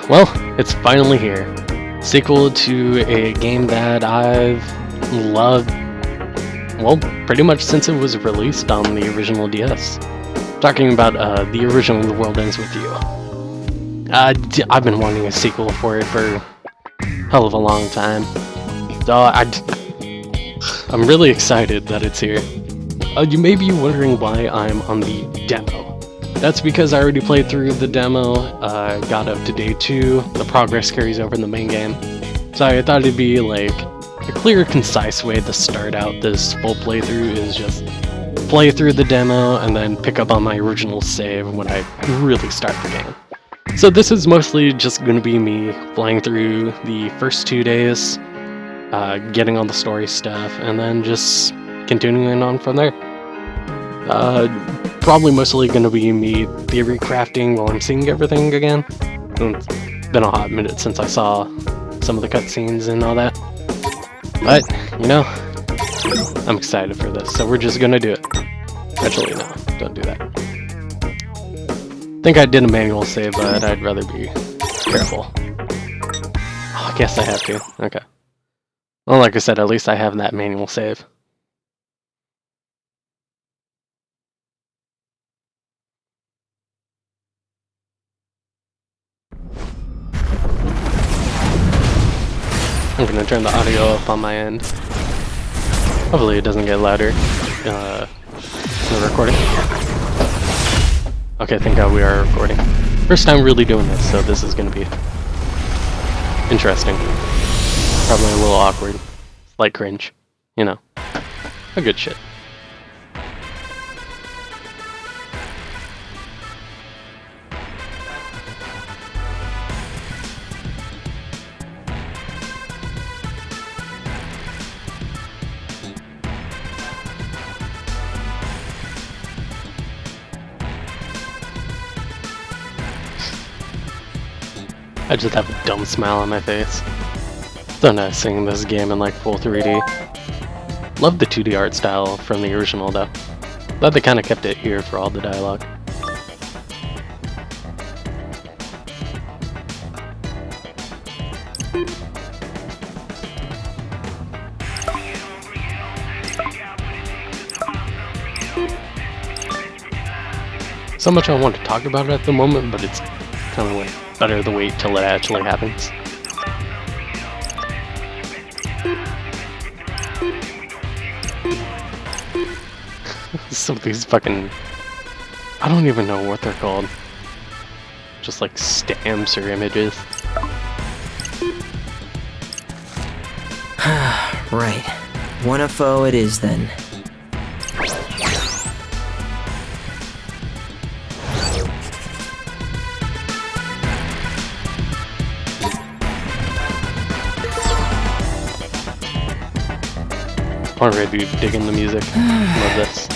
Well, it's finally here. Sequel to a game that I've loved, well, pretty much since it was released on the original DS. Talking about the original The World Ends With You. I've been wanting a sequel for it for a hell of a long time. So I'm really excited that it's here. You may be wondering why I'm on the demo. That's because I already played through the demo, got up to day 2, the progress carries over in the main game. So I thought it'd be like a clear, concise way to start out this full playthrough is just play through the demo and then pick up on my original save when I really start the game. So this is mostly just going to be me flying through the first 2 days, getting all the story stuff, and then just continuing on from there. Probably mostly going to be me theory crafting while I'm seeing everything again. It's been a hot minute since I saw some of the cutscenes and all that. But, you know, I'm excited for this, so we're just going to do it. Actually, no, don't do that. I think I did a manual save, but I'd rather be careful. Oh, I guess I have to. Okay. Well, like I said, at least I have that manual save. I'm gonna turn the audio up on my end. Hopefully it doesn't get louder in the recording. Okay, thank God we are recording. First time really doing this, so this is gonna be interesting. Probably a little awkward. Slight cringe. You know. A good shit. I just have a dumb smile on my face. So nice seeing this game in like full 3D. Love the 2D art style from the original though. Glad they kinda kept it here for all the dialogue. So much I want to talk about it at the moment, but it's kind of like better to wait till it actually happens. Some of these fucking... I don't even know what they're called. Just like stamps or images. Right. 1FO it is then. Already digging the music. Love this.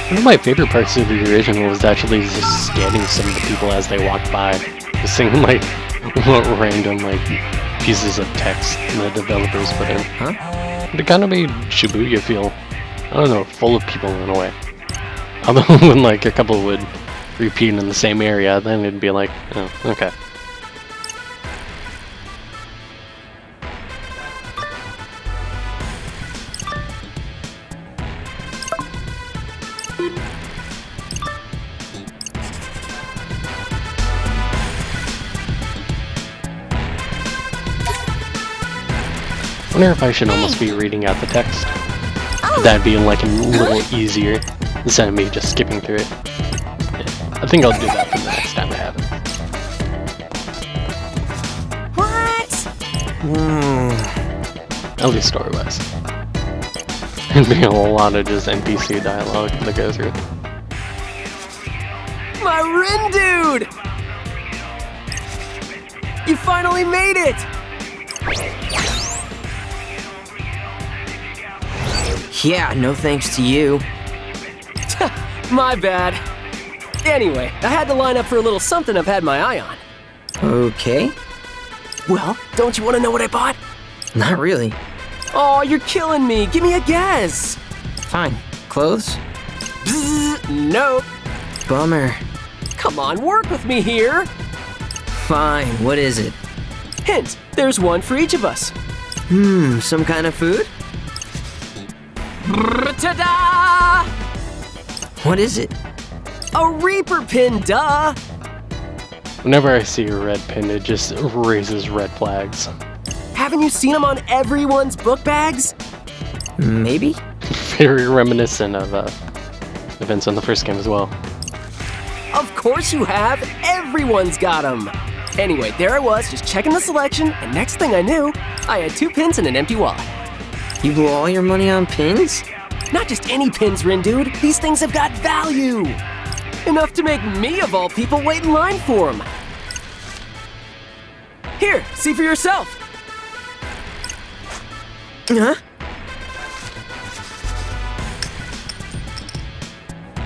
One of my favorite parts of the original was actually just scanning some of the people as they walked by. Just seeing like random like pieces of text the developers put in. Huh? But it kind of made Shibuya feel, I don't know, full of people in a way. Although when like a couple would repeat in the same area, then it'd be like, oh, okay. I wonder if I should almost be reading out the text. That'd be like a little easier instead of me just skipping through it. Yeah, I think I'll do that for the next time I have it. What? At least story-wise. There'd be a lot of just NPC dialogue that goes through. My Rin dude! You finally made it! Yeah, no thanks to you. My bad. Anyway, I had to line up for a little something I've had my eye on. Okay. Well, don't you want to know what I bought? Not really. Oh, you're killing me. Give me a guess. Fine. Clothes? Bzzz, nope. Bummer. Come on, work with me here. Fine. What is it? Hint, there's one for each of us. Some kind of food? Ta-da! What is it? A Reaper pin, duh! Whenever I see a red pin, it just raises red flags. Haven't you seen them on everyone's book bags? Maybe? Very reminiscent of events in the first game as well. Of course you have! Everyone's got them! Anyway, there I was, just checking the selection, and next thing I knew, I had 2 pins and an empty wallet. You blew all your money on pins? Not just any pins, Rin dude. These things have got value! Enough to make me, of all people, wait in line for them. Here, see for yourself. Huh?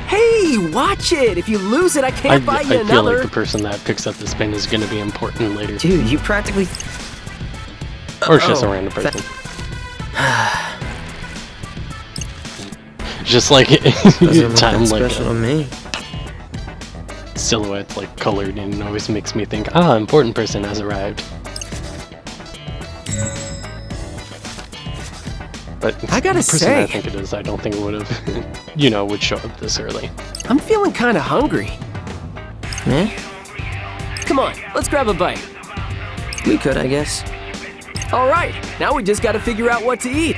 Hey, watch it! If you lose it, I can't buy you I feel another. like the person that picks up this pin is going to be important later. Dude, you practically... Or it's just a Oh, random person. Just like Doesn't look time that like special to me. silhouettes like colored in it always makes me think, important person has arrived. But I gotta the person say- I think it is, I don't think it would have, would show up this early. I'm feeling kind of hungry. Eh? Come on, let's grab a bite. We could, I guess. All right, now we just gotta figure out what to eat.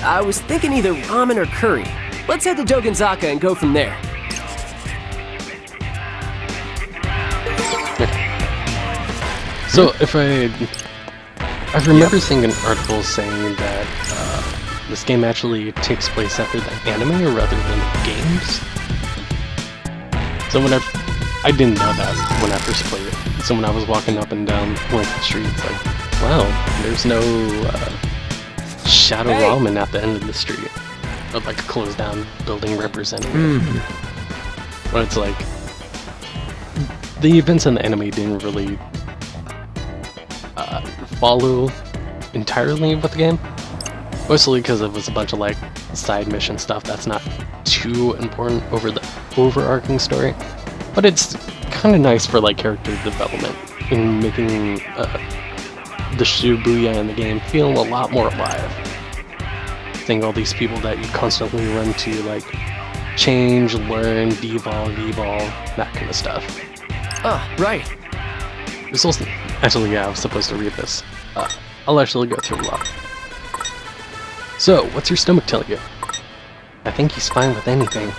I was thinking either ramen or curry. Let's head to Dogenzaka and go from there. So if I remember seeing an article saying that this game actually takes place after the anime rather than the games. So I didn't know that when I first played it. So when I was walking up and down the street, it's like, wow, there's no Shadow Hey. Ramen at the end of the street. Of like a closed down building representing it. But it's like, the events in the anime didn't really follow entirely with the game. Mostly because it was a bunch of like side mission stuff that's not too important over the overarching story. But it's kind of nice for like character development in making the Shibuya in the game feel a lot more alive. Seeing all these people that you constantly run to like change, learn, devolve, evolve, that kind of stuff. Right. There's also, actually, yeah, I was supposed to read this. I'll actually go through a lot. So, what's your stomach telling you? I think he's fine with anything.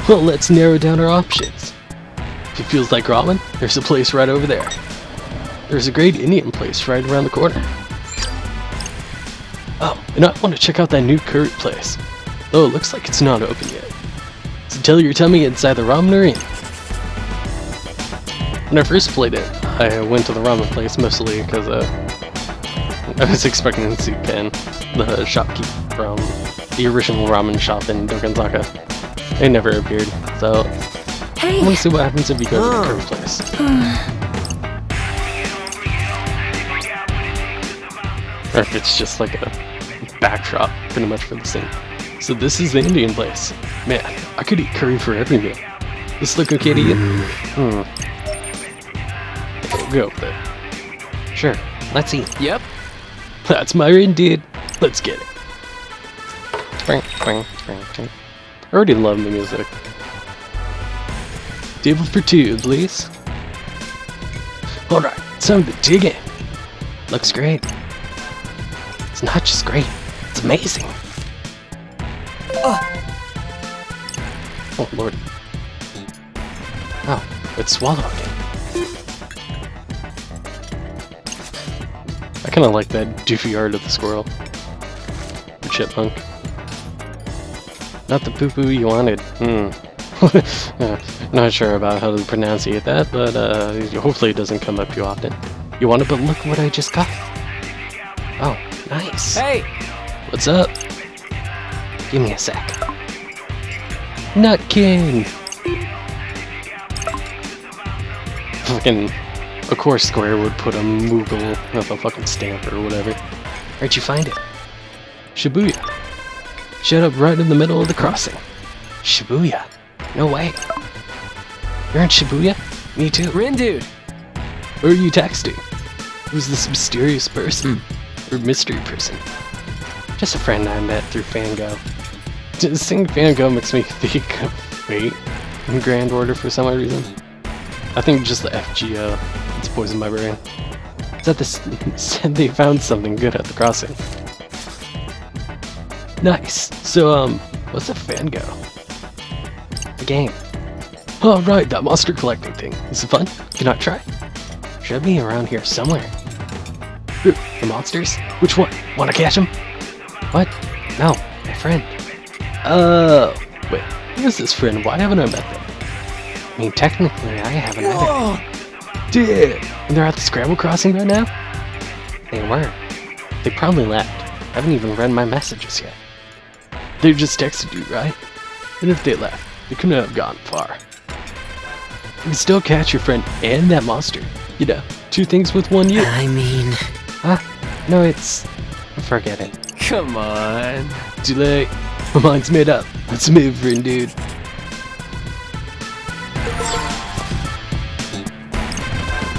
Well, let's narrow down our options. If it feels like ramen, there's a place right over there. There's a great Indian place right around the corner. Oh, and I want to check out that new curry place. Though it looks like it's not open yet. So tell your tummy inside the ramen or in. When I first played it, I went to the ramen place mostly because I was expecting to see Ken, the shopkeep from the original ramen shop in Dogenzaka. It never appeared, so I want to see what happens if you go to the curry place. Or if it's just like a backdrop pretty much for the scene. So this is the Indian place. Man, I could eat curry for every meal. This look okay to you? We'll go with it. Sure, let's eat. Yep. That's my ring, dude. Let's get it. I already love the music. Table for 2, please. Alright, time to dig in. Looks great. It's not just great, it's amazing. Oh lord. Oh, it swallowed it. I kinda like that doofy art of the squirrel. The chipmunk. Not the poo-poo you wanted. Not sure about how to pronunciate that, but hopefully it doesn't come up too often. You want it, but look what I just got. Oh, nice. Hey! What's up? Give me a sec. Nutkin! Fucking Of course Square would put a Moogle of a fucking stamp or whatever. Where'd you find it? Shibuya. Showed up right in the middle of the crossing. Shibuya? No way. You're in Shibuya? Me too. Rin dude. Who are you texting? Who's this mysterious person? Or mystery person? Just a friend I met through Fango. Seeing Fango makes me think of Fate in Grand Order for some odd reason. I think just the FGO. It's poisoned my brain. Said they found something good at the crossing. Nice. So, what's a Fango? A game. Oh, right, that monster collecting thing. Is it fun? Can I try? Should be around here somewhere. Ooh, the monsters? Which one? Wanna catch them? What? No, my friend. Oh, wait, who's this friend? Why haven't I met them? I mean, technically, I haven't either. Dude! And they're at the Scrabble Crossing right now? They were. They probably left. I haven't even read my messages yet. They just texted you, right? And if they left, they couldn't have gone far. You can still catch your friend and that monster. You know, two things with one you. I mean... Huh? No, it's... Forget it. Come on. Too late. My mind's made up. Let's move, friend dude.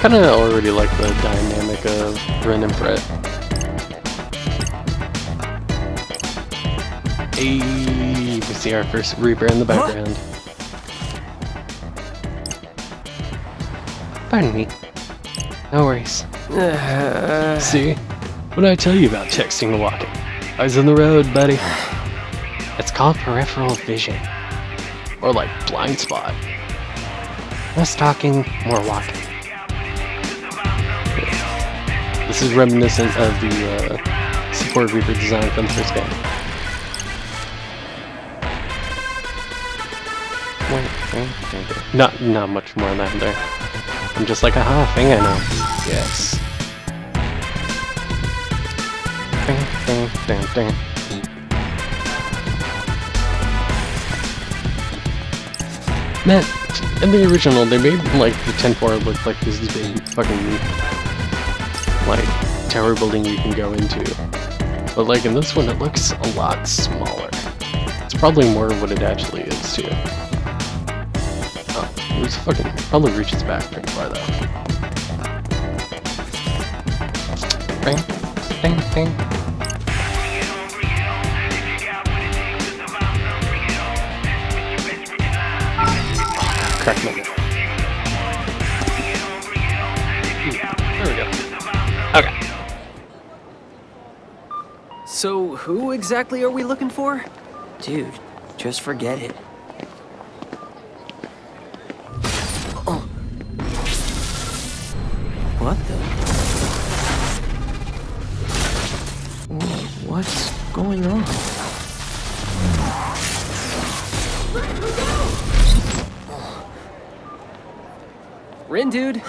Kinda already like the dynamic of Ren and Fred. Hey, we see our first Reaper in the background. Pardon me. No worries. See? What did I tell you about texting and walking? Eyes on the road, buddy. It's called peripheral vision. Or like blind spot. Less talking, more walking. This is reminiscent of the support Reaper design from the first game. Not much more than that there. I'm just like, aha, thing I know. Yes. Ding. Man, in the original, they made like the 10-4 look like this big fucking like tower building you can go into, but like in this one, it looks a lot smaller. It's probably more what it actually is too. Oh, it's fucking probably reaches back pretty far though. Ding. Crack my neck. There we go. Okay. So, who exactly are we looking for? Dude, just forget it. Oh. What the? What's going on? Rin dude.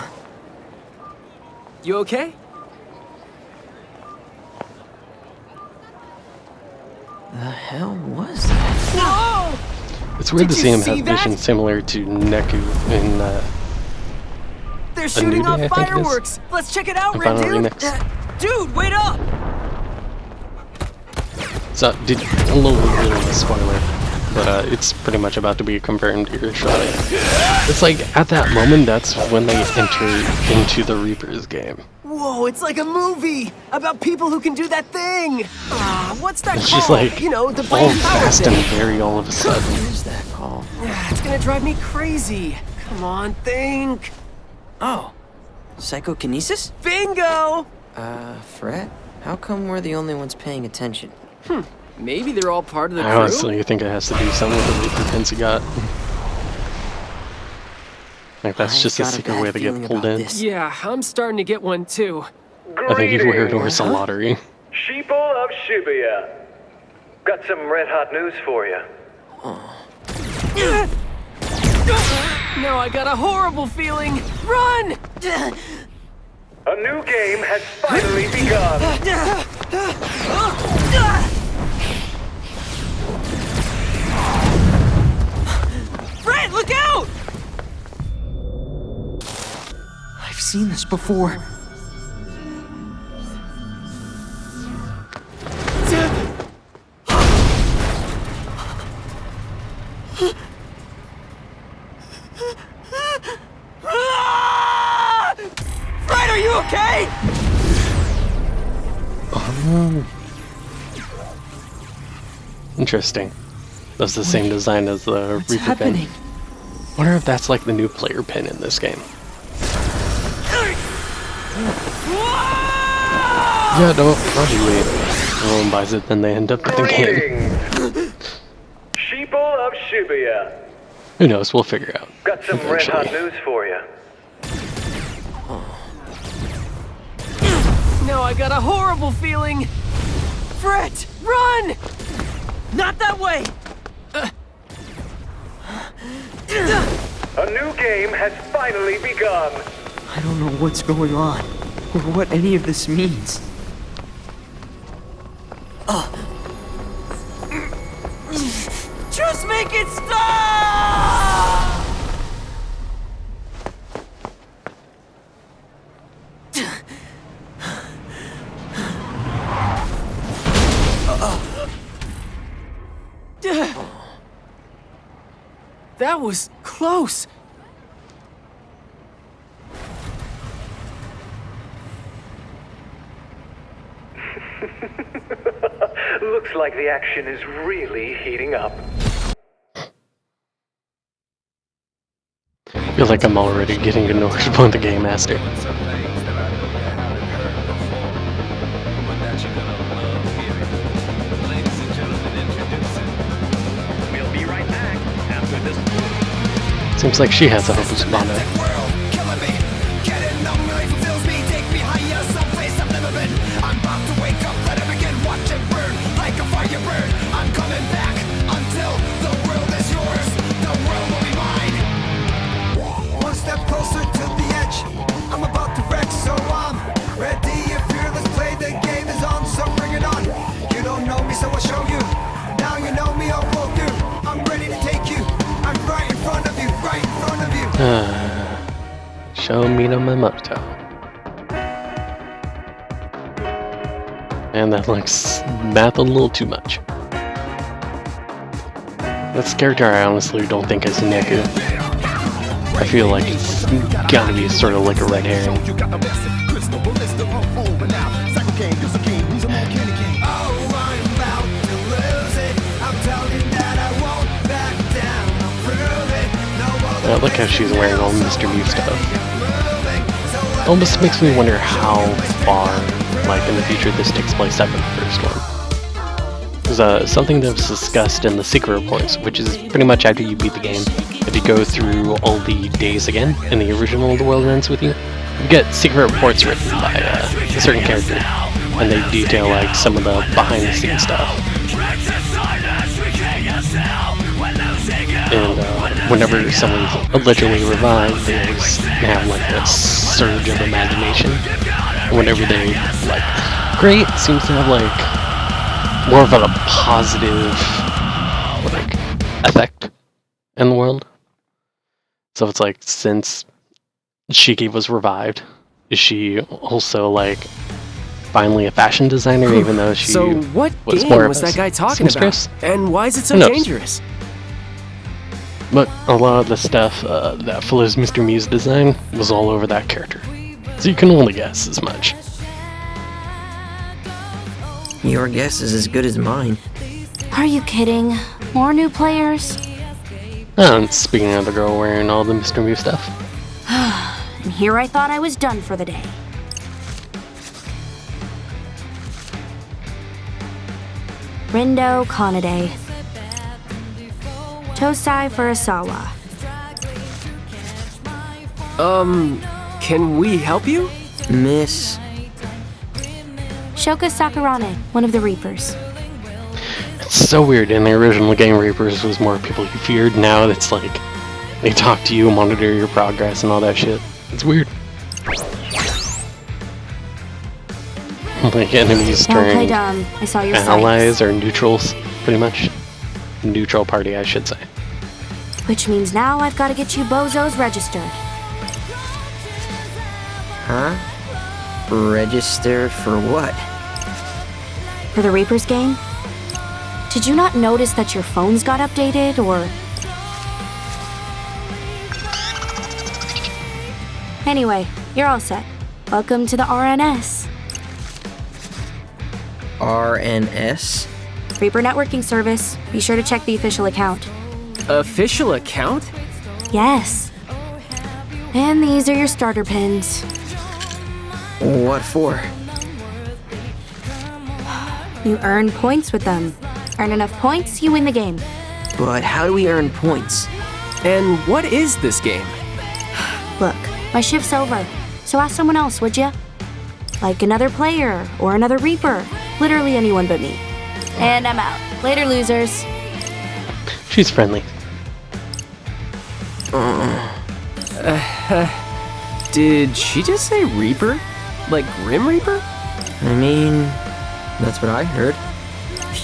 You okay? The hell was that? Whoa! It's weird Did to see you him see have that? vision similar to Neku in They're New shooting Day, off I think it is. fireworks! Let's check it out, The Rin Final dude! Remix. Dude, wait up! So, a little bit of a spoiler, but it's pretty much about to be confirmed here shortly. It's like, at that moment, that's when they enter into the Reaper's game. Whoa, it's like a movie about people who can do that thing! What's that It's called? just like, You know, the all Blade Power fast and thing. very all of a sudden. What is that called? It's gonna drive me crazy. Come on, think. Oh, psychokinesis? Bingo! Fred? How come we're the only ones paying attention? Maybe they're all part of the I crew? honestly think it has to do something with the Reaper pins he got. Like, that's I've just a got a secret bad way to get feeling pulled about in. this. Yeah, I'm starting to get one too. I think he'd wear it or it's a lottery. Sheeple of Shibuya. Got some red hot news for you. Now I got a horrible feeling. Run! A new game has finally begun. Fred, look out! I've seen this before. Fred, are you okay? Interesting. That's the same design as the What's Reaper happening? pin. Wonder if that's like the new player pin in this game. Yeah, don't wait. No one buys it, then they end up with the game. Greetings, sheeple of Shibuya. Who knows? We'll figure out. Got some red hot eventually. news for you. No, I got a horrible feeling. Fred, run! Not that way! A new game has finally begun. I don't know what's going on, or what any of this means. Just make it stop! That was close. Looks like the action is really heating up. I feel like I'm already getting annoyed with the Game Master. We'll be right back after this. Seems like she has a hope of Savannah. Show Minamoto. And that looks math a little too much. This character I honestly don't think is Neku. I feel like it's gotta be sort of like a red herring. Look how she's wearing all Mr. Mew stuff. Almost makes me wonder how far, like, in the future this takes place after the first one. There's something that was discussed in the secret reports, which is pretty much after you beat the game. If you go through all the days again in the original The World Ends With You, you get secret reports written by a certain character, and they detail like some of the behind-the-scenes stuff. And whenever someone's allegedly revived, they always have like a surge of imagination. And whenever they like great, seems to have like more of a positive like effect in the world. So it's like, since Shiki was revived, is she also like finally a fashion designer, even though she So what was game more was of a that guy talking about? seamstress? And why is it so Who knows? dangerous? But a lot of the stuff that follows Mr. Mew's design was all over that character. So you can only guess as much. Your guess is as good as mine. Are you kidding? More new players? And speaking of the girl wearing all the Mr. Mew stuff. And here I thought I was done for the day. Rindo Kanade. Tosai Furusawa. Can we help you? Miss. Shoka Sakurane, one of the Reapers. It's so weird. In the original game, Reapers was more people you feared. Now it's like they talk to you, monitor your progress, and all that shit. It's weird. Like enemies Don't play turn dumb. I saw your allies sights. or neutrals, pretty much. Neutral party, I should say. Which means now I've got to get you bozos registered. Huh? Register for what? For the Reapers game? Did you not notice that your phones got updated, or... Anyway, you're all set. Welcome to the RNS. RNS? Reaper Networking Service. Be sure to check the official account. Official account? Yes. And these are your starter pins. What for? You earn points with them. Earn enough points, you win the game. But how do we earn points? And what is this game? Look, my shift's over, so ask someone else, would ya? Like another player or another Reaper. Literally anyone but me. And I'm out. Later, losers. She's friendly. Did she just say Reaper? Like Grim Reaper? I mean, that's what I heard.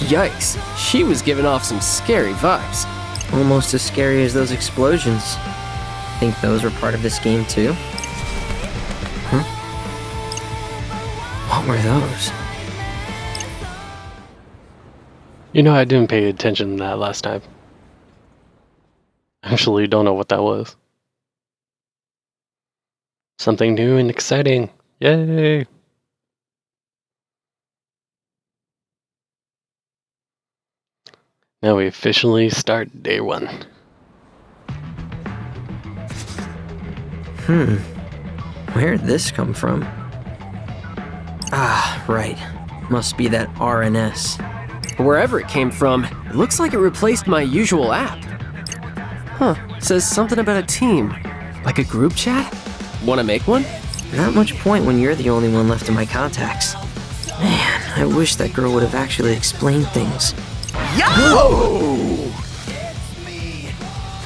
Yikes, she was giving off some scary vibes. Almost as scary as those explosions. Think those were part of this game too? Huh? What were those? You know, I didn't pay attention to that last time. Actually, don't know what that was. Something new and exciting. Yay! Now we officially start day one. Where'd this come from? Ah, right. Must be that RNS. Wherever it came from, it looks like it replaced my usual app. Huh, says something about a team. Like a group chat? Wanna make one? Not much point when you're the only one left in my contacts. Man, I wish that girl would have actually explained things. Yo!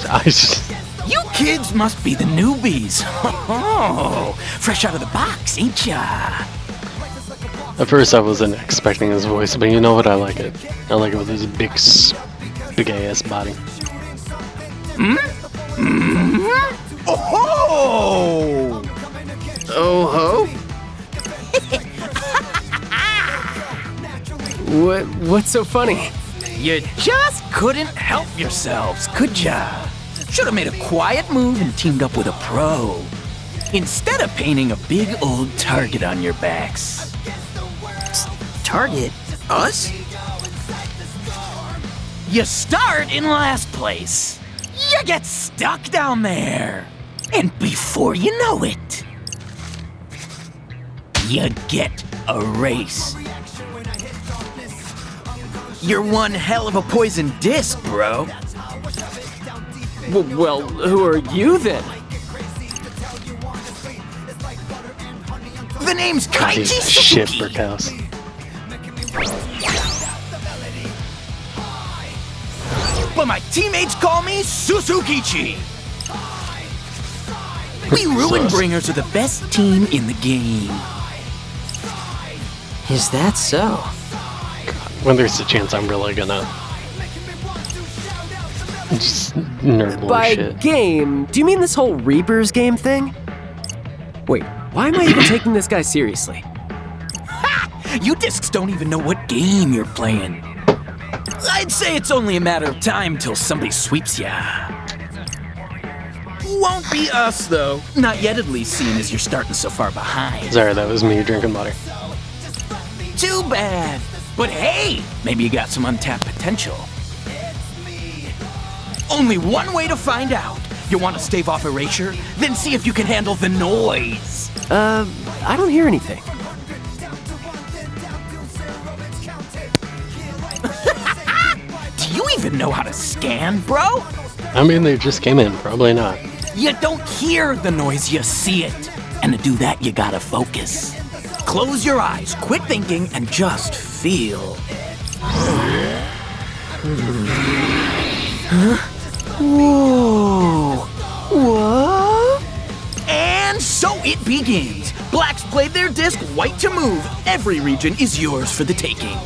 I just... You kids must be the newbies. Oh, fresh out of the box, ain't ya? At first I wasn't expecting his voice, but you know what? I like it. I like it with his big ass body. Oh! Oh ho? What's so funny? You just couldn't help yourselves, could ya? Should have made a quiet move and teamed up with a pro. Instead of painting a big old target on your backs. Target? Us? You start in last place. You get stuck down there. And before you know it, you get a race. You're one hell of a poison disc, bro. Well, who are you then? The name's Kaiji Piece of shit, Suzuki. Brickhouse. But my teammates call me Suzukichi. We Ruin Bringers are the best team in the game. Is that so? When there's a chance I'm really gonna... just nerd lore By shit. game, do you mean this whole Reapers game thing? Wait, why am I even taking this guy seriously? You discs don't even know what game you're playing. I'd say it's only a matter of time till somebody sweeps ya. Won't be us, though. Not yet, at least, seeing as you're starting so far behind. Sorry, that was me drinking water. Too bad. But hey, maybe you got some untapped potential. Only one way to find out. You want to stave off erasure? Then see if you can handle the noise. I don't hear anything. Do you even know how to scan, bro? I mean, they just came in. Probably not. You don't hear the noise, you see it. And to do that, you gotta focus. Close your eyes, quit thinking, and just feel. Whoa. What? And so it begins. Blacks played their disc, white to move. Every region is yours for the taking.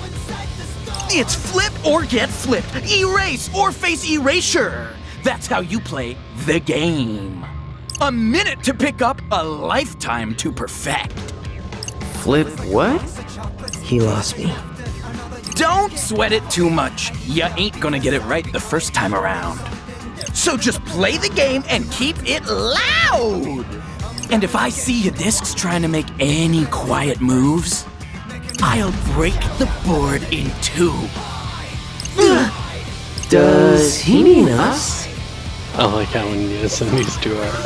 It's flip or get flipped, erase or face erasure. That's how you play the game. A minute to pick up, a lifetime to perfect. Flip what? He lost me. Don't sweat it too much. You ain't gonna get it right the first time around. So just play the game and keep it loud! And if I see your discs trying to make any quiet moves, I'll break the board in two. Does he mean us? I like how innocent these two are.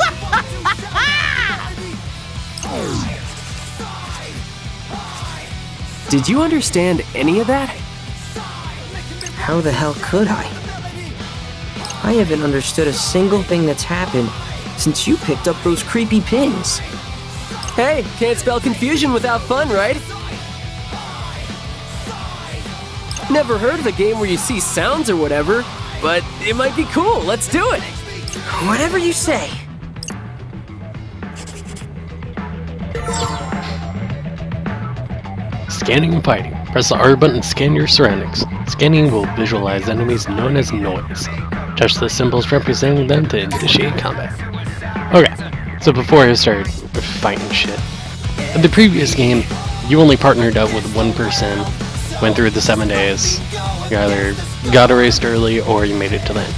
Did you understand any of that? How the hell could I? I haven't understood a single thing that's happened since you picked up those creepy pins. Hey, can't spell confusion without fun, right? Never heard of a game where you see sounds or whatever, but it might be cool. Let's do it. Whatever you say. Scanning and fighting. Press the R button to scan your surroundings. Scanning will visualize enemies known as noise. Touch the symbols representing them to initiate combat. Okay, so before I start fighting shit, in the previous game, you only partnered up with one person, went through the 7 days, you either got erased early or you made it to the end.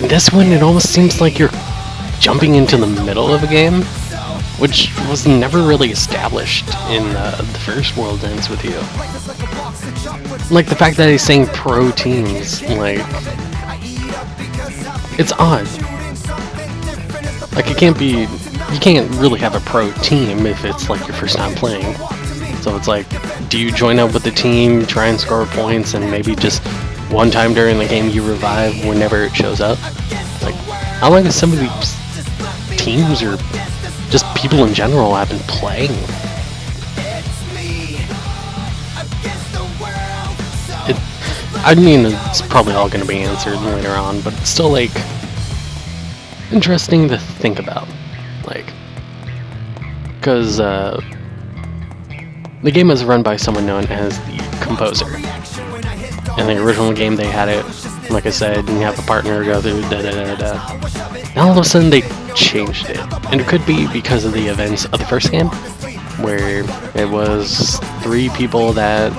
In this one, it almost seems like you're jumping into the middle of a game, which was never really established in the first World Ends With You. Like the fact that he's saying pro teams, like, it's odd. Like you can't really have a pro team if it's like your first time playing. So it's like, do you join up with the team, try and score points, and maybe just one time during the game you revive whenever it shows up? Like, how long has some of these teams or just people in general have been playing? I mean, it's probably all going to be answered later on, but it's still, like, interesting to think about. Like, because the game is run by someone known as the Composer. In the original game, they had it, like I said, you have a partner go through da-da-da-da. Now all of a sudden, they changed it. And it could be because of the events of the first game, where it was 3 people that,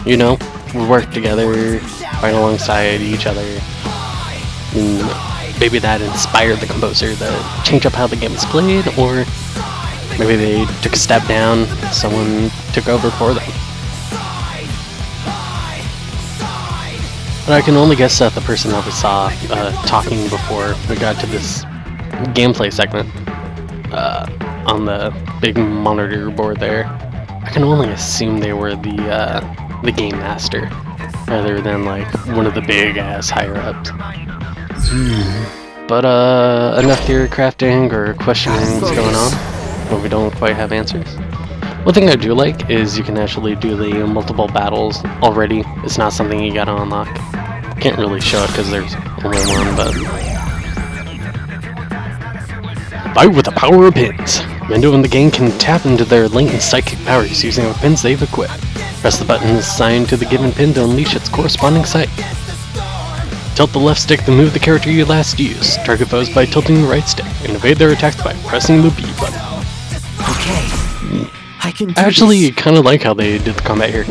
you know, would work together, fight alongside each other. And maybe that inspired the Composer to change up how the game is played, or maybe they took a step down, someone took over for them. But I can only guess that the person that we saw talking before we got to this gameplay segment on the big monitor board there, I can only assume they were the game master, rather than like one of the big ass higher ups. But enough theory crafting or questioning going on, but we don't quite have answers. One thing I do like is you can actually do the multiple battles already. It's not something you gotta unlock. Can't really show it because there's only one, but fight with the power of pins. Mendo in the game can tap into their latent psychic powers using the pins they've equipped. Press the button assigned to the given pin to unleash its corresponding sight. Tilt the left stick to move the character you last used. Target foes by tilting the right stick, and evade their attacks by pressing the B button. Okay, I can do Actually, this. kind of like how they did the combat here.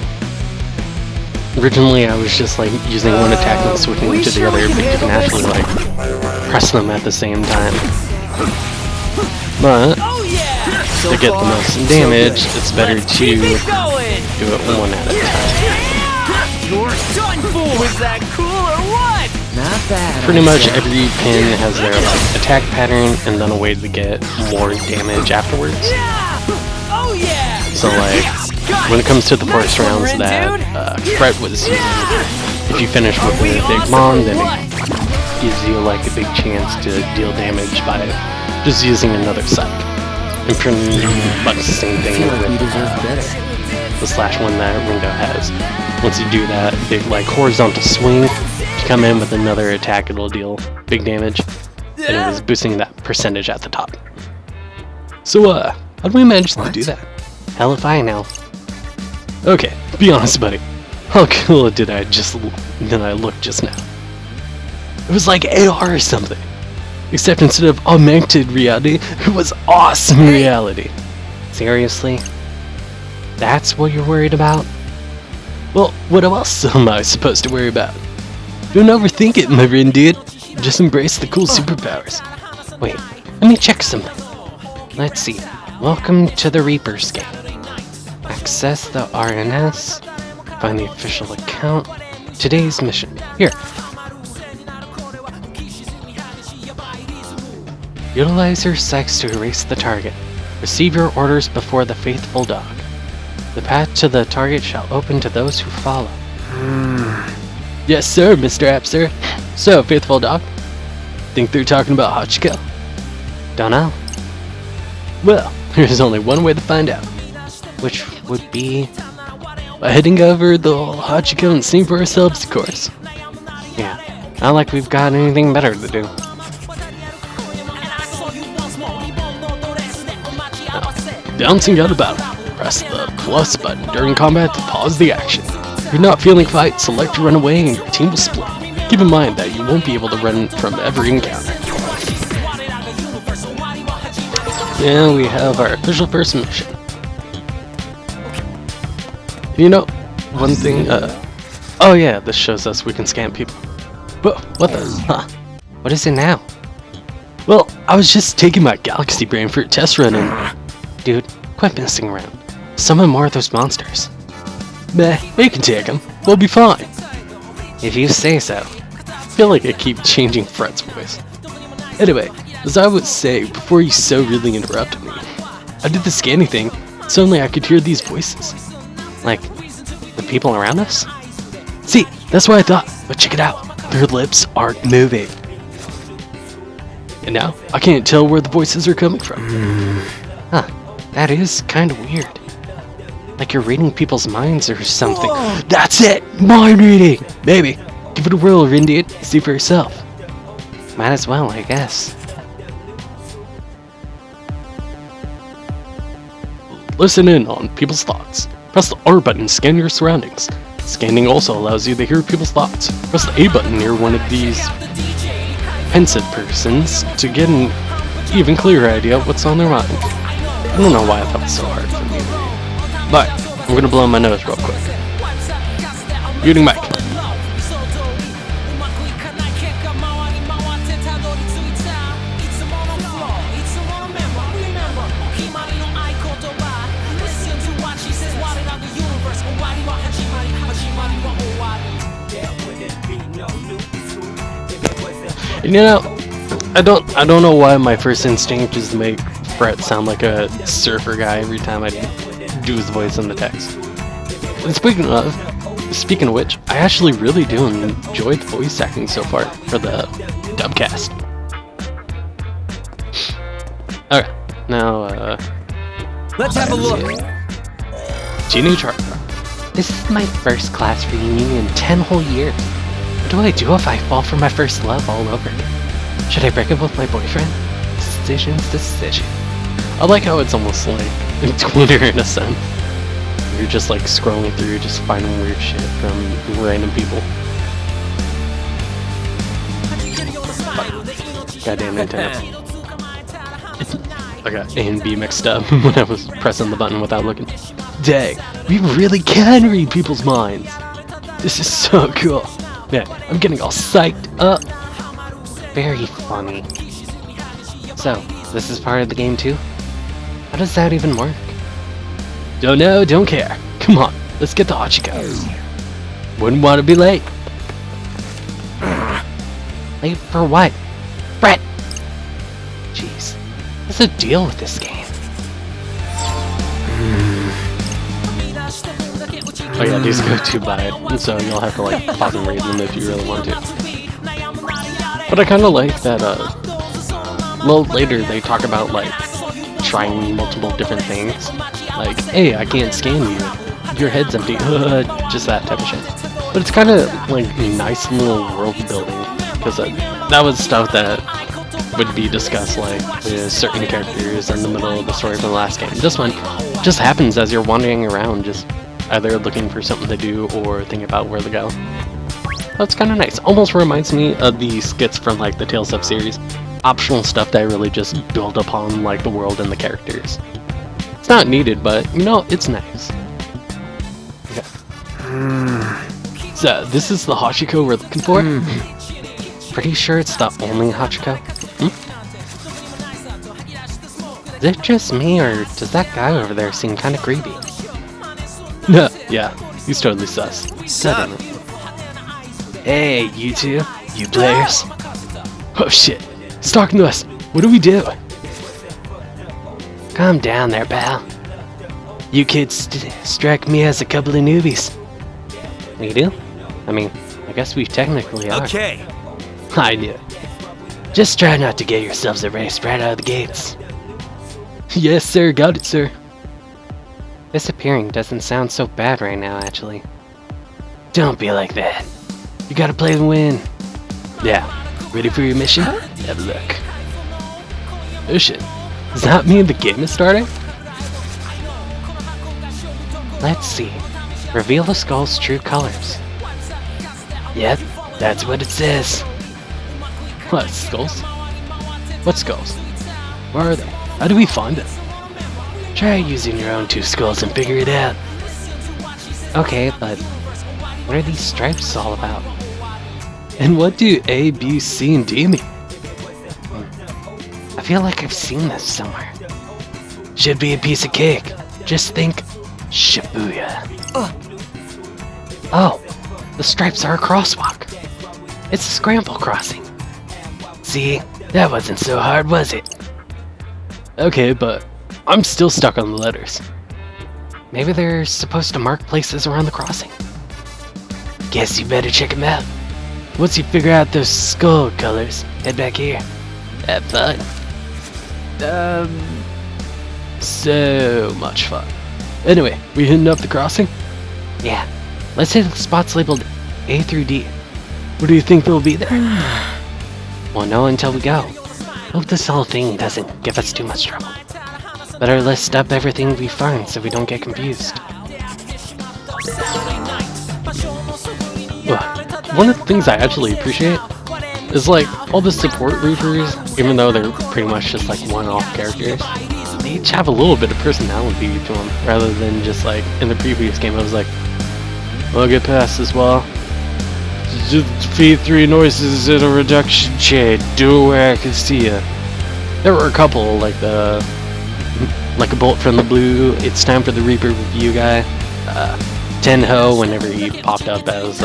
Originally, I was just like using one attack and switching to the other, but you can actually like press them at the same time. But to get the most damage, it's better to do it one at a time. You're done for! Was that cool or what? Not bad. Pretty much every pin has their like attack pattern and then a way to get more damage afterwards. Oh yeah! So like, when it comes to the first rounds that Fred was using, if you finish with a big bomb, then it gives you like a big chance to deal damage by just using another psych. And pretty much the same thing with the slash one that Ringo has. Once you do that big like horizontal swing, if you come in with another attack, it'll deal big damage. And it was boosting that percentage at the top. So how do we manage to do that? Hell if I know. Okay, be honest, buddy. How cool did I look just now? It was like AR or something. Except instead of augmented reality, it was awesome reality. Seriously? That's what you're worried about? Well, what else am I supposed to worry about? Don't overthink it, my friend, dude. Just embrace the cool superpowers. Wait, let me check something. Let's see. Welcome to the Reapers game. Access the RNS. Find the official account. Today's mission. Here. Utilize your sex to erase the target. Receive your orders before the faithful dog. The path to the target shall open to those who follow. Yes, sir, Mr. Appster. So, faithful dog, think they're talking about Hachiko? Dunno. Well, there's only one way to find out. Which would be by heading over the Hachiko and seeing for ourselves, of course. Yeah, not like we've got anything better to do. Bouncing out of battle. Press the plus button during combat to pause the action. If you're not feeling fight, select run away and your team will split. Keep in mind that you won't be able to run from every encounter. Yeah, we have our official first mission. You know, one thing, oh yeah, this shows us we can scam people. Whoa, what the, huh? What is it now? Well, I was just taking my Galaxy Brain for a test run and... Dude, quit messing around. Summon more of those monsters. Meh, we can take them. We'll be fine. If you say so. I feel like I keep changing Fred's voice. Anyway, as I was saying before you so really interrupted me, I did the scanning thing, suddenly I could hear these voices. Like, the people around us? See, that's what I thought, but check it out. Their lips aren't moving. And now, I can't tell where the voices are coming from. Huh, that is kind of weird. Like you're reading people's minds or something. Whoa. That's it! Mind reading! Baby, give it a whirl, Rindian. See for yourself. Might as well, I guess. Listen in on people's thoughts. Press the R button to scan your surroundings. Scanning also allows you to hear people's thoughts. Press the A button near one of these pensive persons to get an even clearer idea of what's on their mind. I don't know why that was so hard for me. But I'm gonna blow my nose real quick. Muting mic. And you know, I don't know why my first instinct is to make Fred sound like a surfer guy every time I do his voice in the text. And speaking of which, I actually really do enjoy the voice acting so far for the dubcast. Okay, now let's have a look. Genie Chart. This is my first class reunion in 10 whole years. What do I do if I fall for my first love all over again? Should I break up with my boyfriend? Decision. I like how it's almost like Twitter in a sense. You're just like scrolling through, just finding weird shit from random people. Goddamn Nintendo. I got A and B mixed up when I was pressing the button without looking. Dang, we really can read people's minds. This is so cool. Man, I'm getting all psyched up. Very funny. So, this is part of the game too? How does that even work? Don't know, don't care. Come on, let's get the Hachiko. Wouldn't want to be late. Late for what? Brett! Jeez, what's the deal with this game? Oh yeah, these go too bad, so you'll have to like pause and read them if you really want to. But I kinda like that, a little later they talk about like trying multiple different things. Like, hey, I can't scan you. Your head's empty. Just that type of shit. But it's kind of like nice little world building, because that was stuff that would be discussed like with certain characters in the middle of the story from the last game. This one just happens as you're wandering around, just either looking for something to do or thinking about where to go. That's kind of nice. Almost reminds me of the skits from like the Tales of series. optional stuff that really just build upon like the world and the characters. It's not needed, but you know, it's nice. Okay. So this is the Hachiko we're looking for. Pretty sure it's the only Hachiko. Is it just me, or does that guy over there seem kind of creepy? No, yeah, he's totally sus. Sup? Hey, you two, you players. Oh shit, he's talking to us. What do we do? Calm down there, pal. You kids strike me as a couple of newbies. We do? I mean, I guess we technically are. Okay. I knew it. Just try not to get yourselves erased right out of the gates. Yes, sir. Got it, sir. Disappearing doesn't sound so bad right now, actually. Don't be like that. You gotta play to win. Yeah. Ready for your mission? Have a look. Oh shit. Does that mean the game is starting? Let's see. Reveal the skull's true colors. Yep, that's what it says. What, skulls? What skulls? Where are they? How do we find them? Try using your own 2 skulls and figure it out. Okay, but what are these stripes all about? And what do A, B, C, and D mean? I feel like I've seen this somewhere. Should be a piece of cake. Just think Shibuya. Oh, the stripes are a crosswalk. It's a scramble crossing. See, that wasn't so hard, was it? Okay, but I'm still stuck on the letters. Maybe they're supposed to mark places around the crossing. Guess you better check them out. Once you figure out those skull colors, head back here. Have fun. So much fun. Anyway, we hitting up the crossing? Yeah. Let's hit the spots labeled A through D. What do you think they'll be there? Won't know until we go. Hope this whole thing doesn't give us too much trouble. Better list up everything we find so we don't get confused. One of the things I actually appreciate is like all the support Reapers, even though they're pretty much just like one-off characters, they each have a little bit of personality to them, rather than just like in the previous game I was like, I'll get past this wall. Defeat 3 noises in a reduction chain. Do it where I can see ya. There were a couple, like a bolt from the blue. It's time for the Reaper review guy. Tenho, whenever he popped up as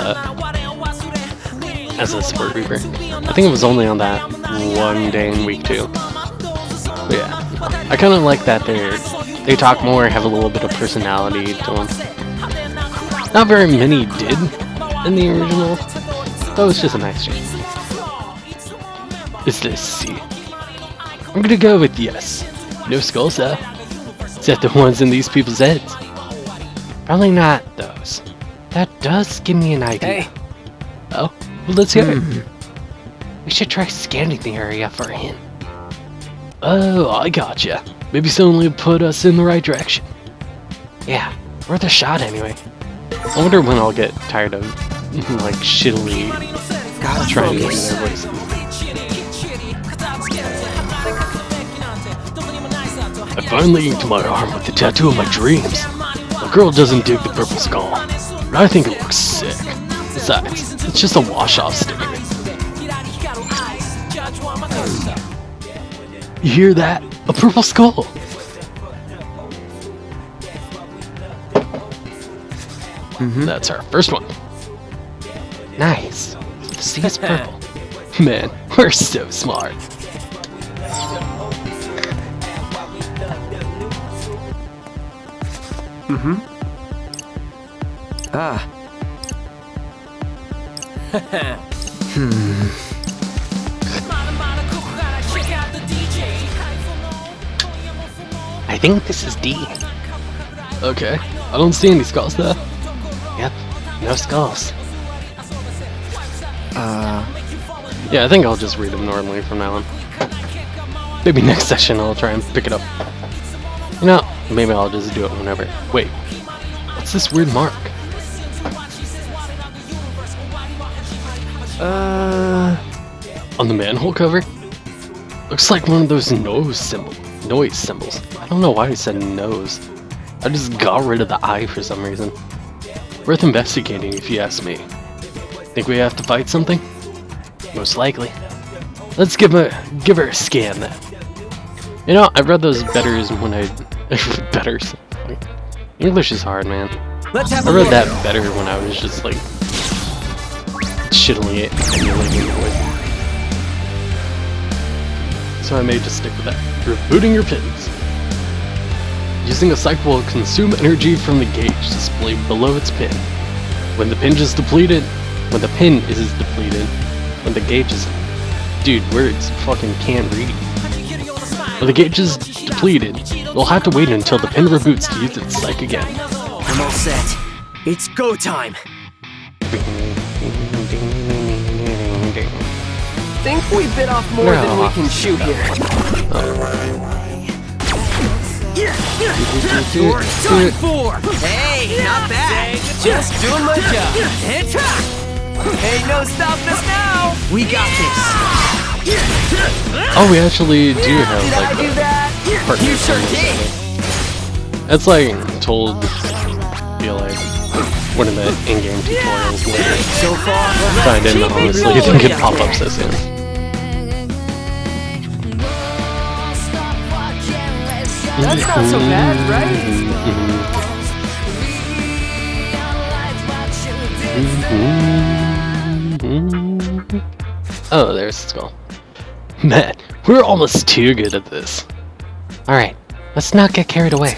a support Reaper. I think it was only on that one day in week 2. But yeah, I kind of like that they talk more, have a little bit of personality to them. Not very many did in the original. That was just a nice change. Is this C? I'm gonna go with yes. No skulls, huh? Except the ones in these people's heads. Probably not those. That does give me an idea. Hey. Oh, well, let's hear it. We should try scanning the area for a hint. Oh, I gotcha. Maybe someone will put us in the right direction. Yeah, worth a shot anyway. I wonder when I'll get tired of like shittily Gotta trying to do focus. their voices. I finally inked my arm with the tattoo of my dreams. The girl doesn't dig the purple skull, but I think it looks sick. Besides, it's just a wash-off sticker. You hear that? A purple skull! That's our first one. Nice. The sea is purple. Man, we're so smart. I think this is D. Okay. I don't see any skulls though. Yep, no skulls. Yeah, I think I'll just read them normally from now on. Maybe next session I'll try and pick it up. You know, maybe I'll just do it whenever. Wait, what's this weird mark? On the manhole cover? Looks like one of those noise symbols. I don't know why I said nose. I just got rid of the I for some reason. Worth investigating if you ask me. Think we have to fight something? Most likely. Let's give her a scan then. You know, I read those betters when I betters. English is hard, man. Let's have I a read look. that better when I was just like shittily emulating the voice. So I may just stick with that. Rebooting your pins. Using a cycle will consume energy from the gauge displayed below its pin. When the pin is depleted, when the gauge is, dude, words fucking can't read. When the gauge is depleted, we'll have to wait until the pin reboots to use its psych again. I'm all set. It's go time. Think we bit off more than we can chew here. You're done for. Hey, not bad. Just doing my job. Hit track. Hey, no stopping us now. We got this. Oh, we actually do have Did I like do that? partners You sure on this did. level. It's like told, feel like one of the in-game tutorials later. So far, So I didn't honestly think it'd pop up so soon. That's not so bad, right? Oh, there's the skull. Man, we're almost too good at this. Alright, let's not get carried away.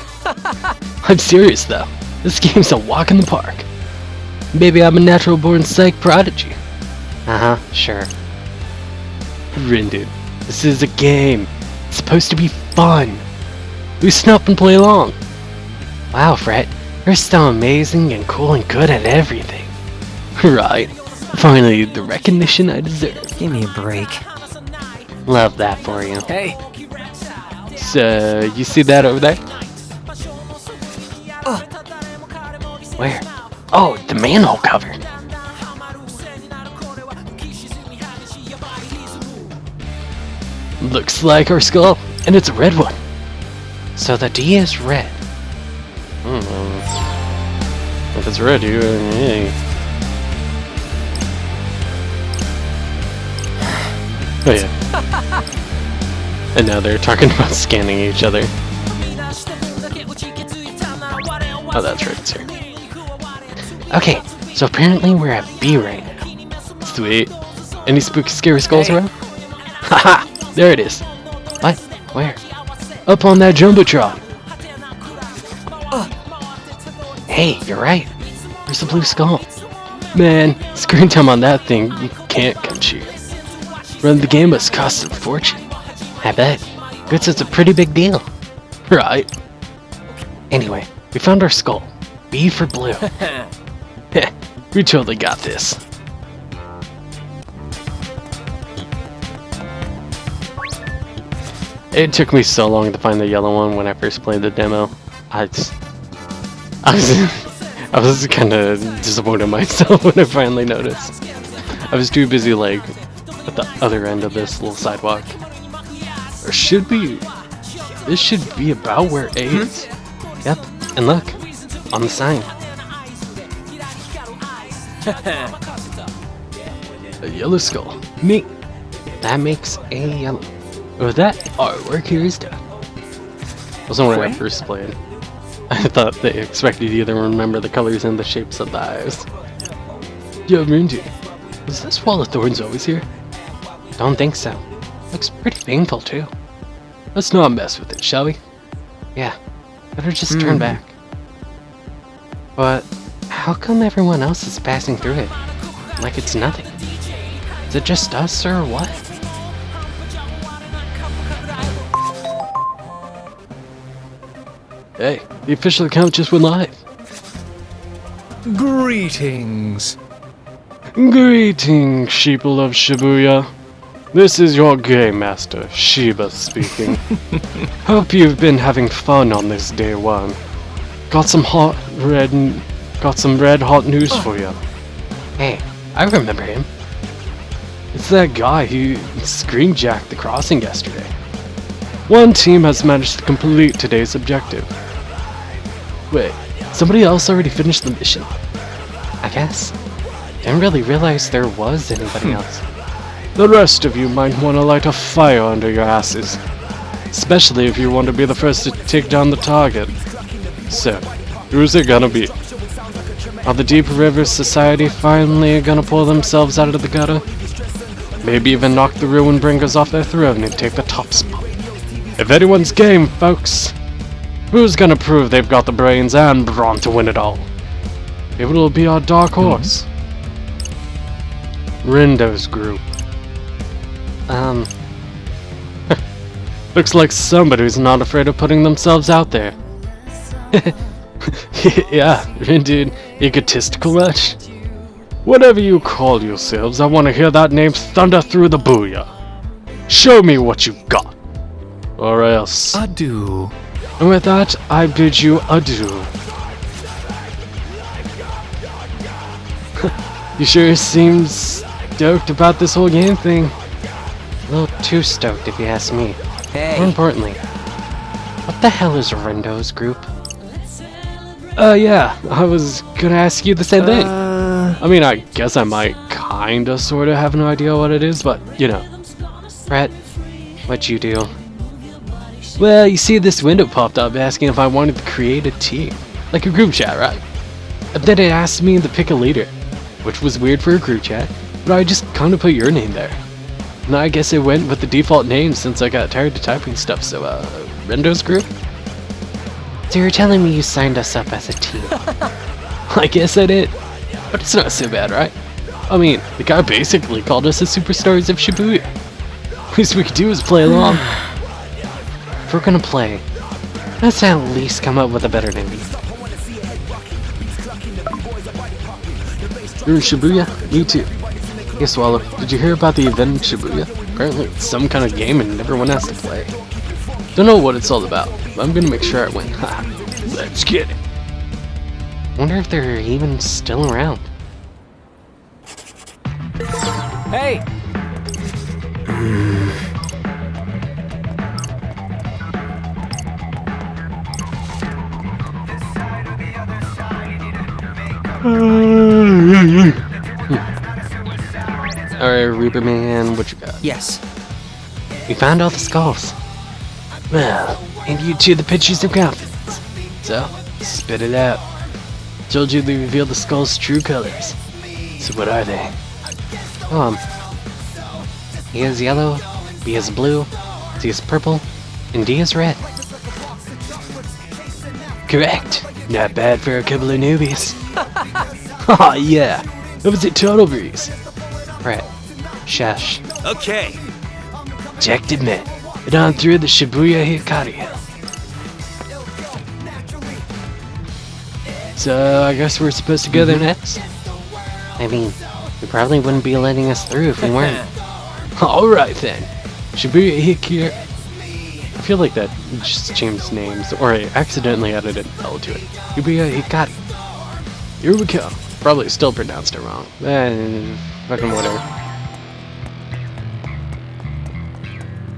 I'm serious though. This game's a walk in the park. Maybe I'm a natural born psych prodigy. Sure. Rin, dude, this is a game. It's supposed to be fun. Loosen up and play along. Wow, Fred, you're so amazing and cool and good at everything. Right. Finally, the recognition I deserve. Give me a break. Love that for you. Hey, So, you see that over there? Where? Oh, the manhole cover. Looks like our skull, and it's a red one. So the D is red. If it's red, you. Oh yeah. And now they're talking about scanning each other. Oh, that's right, it's here. Okay, so apparently we're at B right now. Sweet. Any spooky, scary skulls around? Haha! There it is. What? Where? Up on that jumbotron. Hey, you're right. There's a blue skull. Man, screen time on that thing you can't come cheap. Run the game must cost a fortune. I bet. Goods is a pretty big deal. Right. Anyway, we found our skull. B for blue. Heh, we totally got this. It took me so long to find the yellow one when I first played the demo. I was kind of disappointed in myself when I finally noticed. I was too busy like at the other end of this little sidewalk. Or should be. This should be about where A is. Yep, and look, on the sign. A yellow skull. Neat. That makes a yellow. With that, artwork here is done. Wasn't when I first played. I thought they expected you to remember the colors and the shapes of the eyes. Yo, Moonji, is this wall of thorns always here? Don't think so. Looks pretty painful too. Let's not mess with it, shall we? Yeah, better just turn back. But how come everyone else is passing through it? Like it's nothing. Is it just us or what? Hey, the official account just went live. Greetings. Greetings, sheeple of Shibuya. This is your game master, Shiba speaking. Hope you've been having fun on this day one. Got some red hot news for you. Hey, I remember him. It's that guy who screenjacked the crossing yesterday. One team has managed to complete today's objective. Wait, somebody else already finished the mission? I guess. Didn't really realize there was anybody else. The rest of you might want to light a fire under your asses. Especially if you want to be the first to take down the target. So, who's it gonna be? Are the Deep River Society finally gonna pull themselves out of the gutter? Maybe even knock the Ruin Bringers off their throne and take the top spot. If anyone's game, folks, who's gonna prove they've got the brains and brawn to win it all? It'll be our dark horse. Rendo's group. Looks like somebody's not afraid of putting themselves out there. Yeah, indeed, egotistical much. Whatever you call yourselves, I want to hear that name thunder through the booyah. Show me what you got. Or else. Adieu. And with that, I bid you adieu. You sure seem stoked about this whole game thing. A little too stoked if you ask me. Hey. More importantly, what the hell is Rendo's group? Yeah, I was gonna ask you the same thing. I mean, I guess I might kinda sorta have no idea what it is, but, you know. Brett, what'd you do? Well, you see this window popped up asking if I wanted to create a team. Like a group chat, right? And then it asked me to pick a leader, which was weird for a group chat, but I just kinda put your name there. And I guess it went with the default name since I got tired of typing stuff, so, Rendo's group? So you're telling me you signed us up as a team? I guess I did. But it's not so bad, right? I mean, the guy basically called us the superstars of Shibuya. Least we could do is play along. If we're gonna play, let's at least come up with a better name. You're in Shibuya? Me too. Hey Swallow, did you hear about the event in Shibuya? Apparently it's some kind of game and everyone has to play. Don't know what it's all about, but I'm gonna make sure I win. Let's get it. Wonder if they're even still around. Hey! Alright, Reaper Man, what you got? Yes. We found all the skulls. Well, and you two the pictures of confidence. So, spit it out. Told you they revealed the skull's true colors. So what are they? E is yellow, B is blue, C is purple, and D is red. Correct. Not bad for a couple of newbies. Aw, yeah. That was a total breeze. Right. Shush. Okay. Jack admit. And on through the Shibuya Hikari Hill. So, I guess we're supposed to go there next? I mean, they probably wouldn't be letting us through if we weren't. Alright then. Shibuya Hikari. I feel like that just changed names, or I accidentally added an L to it. Shibuya Hikari. Here we go. Probably still pronounced it wrong. Fucking whatever.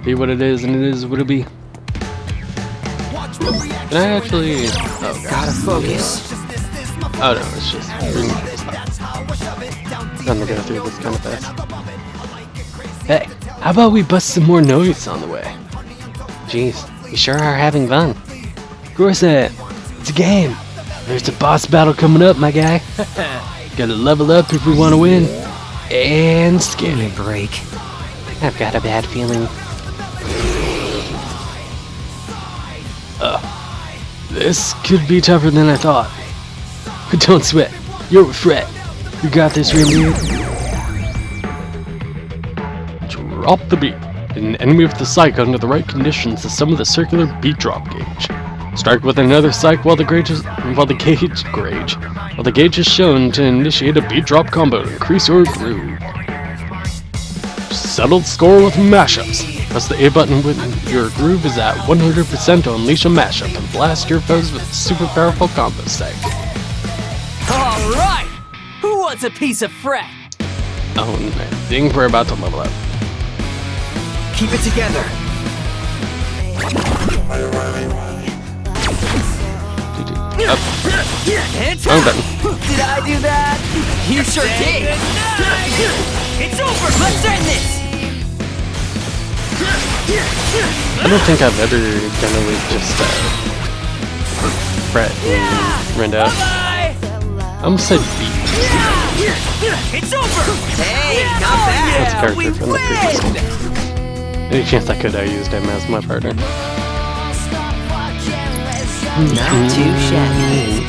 Be what it is, and it is what it be. Can I actually... Oh, God. Gotta focus. Oh no, it's just... I'm gonna go through this kind of fast. Hey, how about we bust some more noise on the way? Jeez, you sure are having fun. Of course I am. It's a game. There's a boss battle coming up, my guy. Gotta level up if we want to win. And Give me skin. a break. I've got a bad feeling. This could be tougher than I thought. But don't sweat. You're a threat. You got this, Remy. Drop the beat. An enemy with the psych under the right conditions is some of the circular beat drop gauge. Strike with another psych while the gauge is shown to initiate a beat drop combo to increase your groove. Settled score with mashups. Press the A button when your groove is at 100% to unleash a mashup and blast your foes with a super powerful combo psych. Alright! Who wants a piece of Fred? Oh, I think we're about to level up. Keep it together. Up. Wrong button. Did I do that? You sure did. It's over. Let's end this. I don't think I've ever generally just Brett and Renda. I almost said beat. It's over. Hey, not bad. That's a character from the previous game. Any chance I could, I used him as my partner. Not too shabby.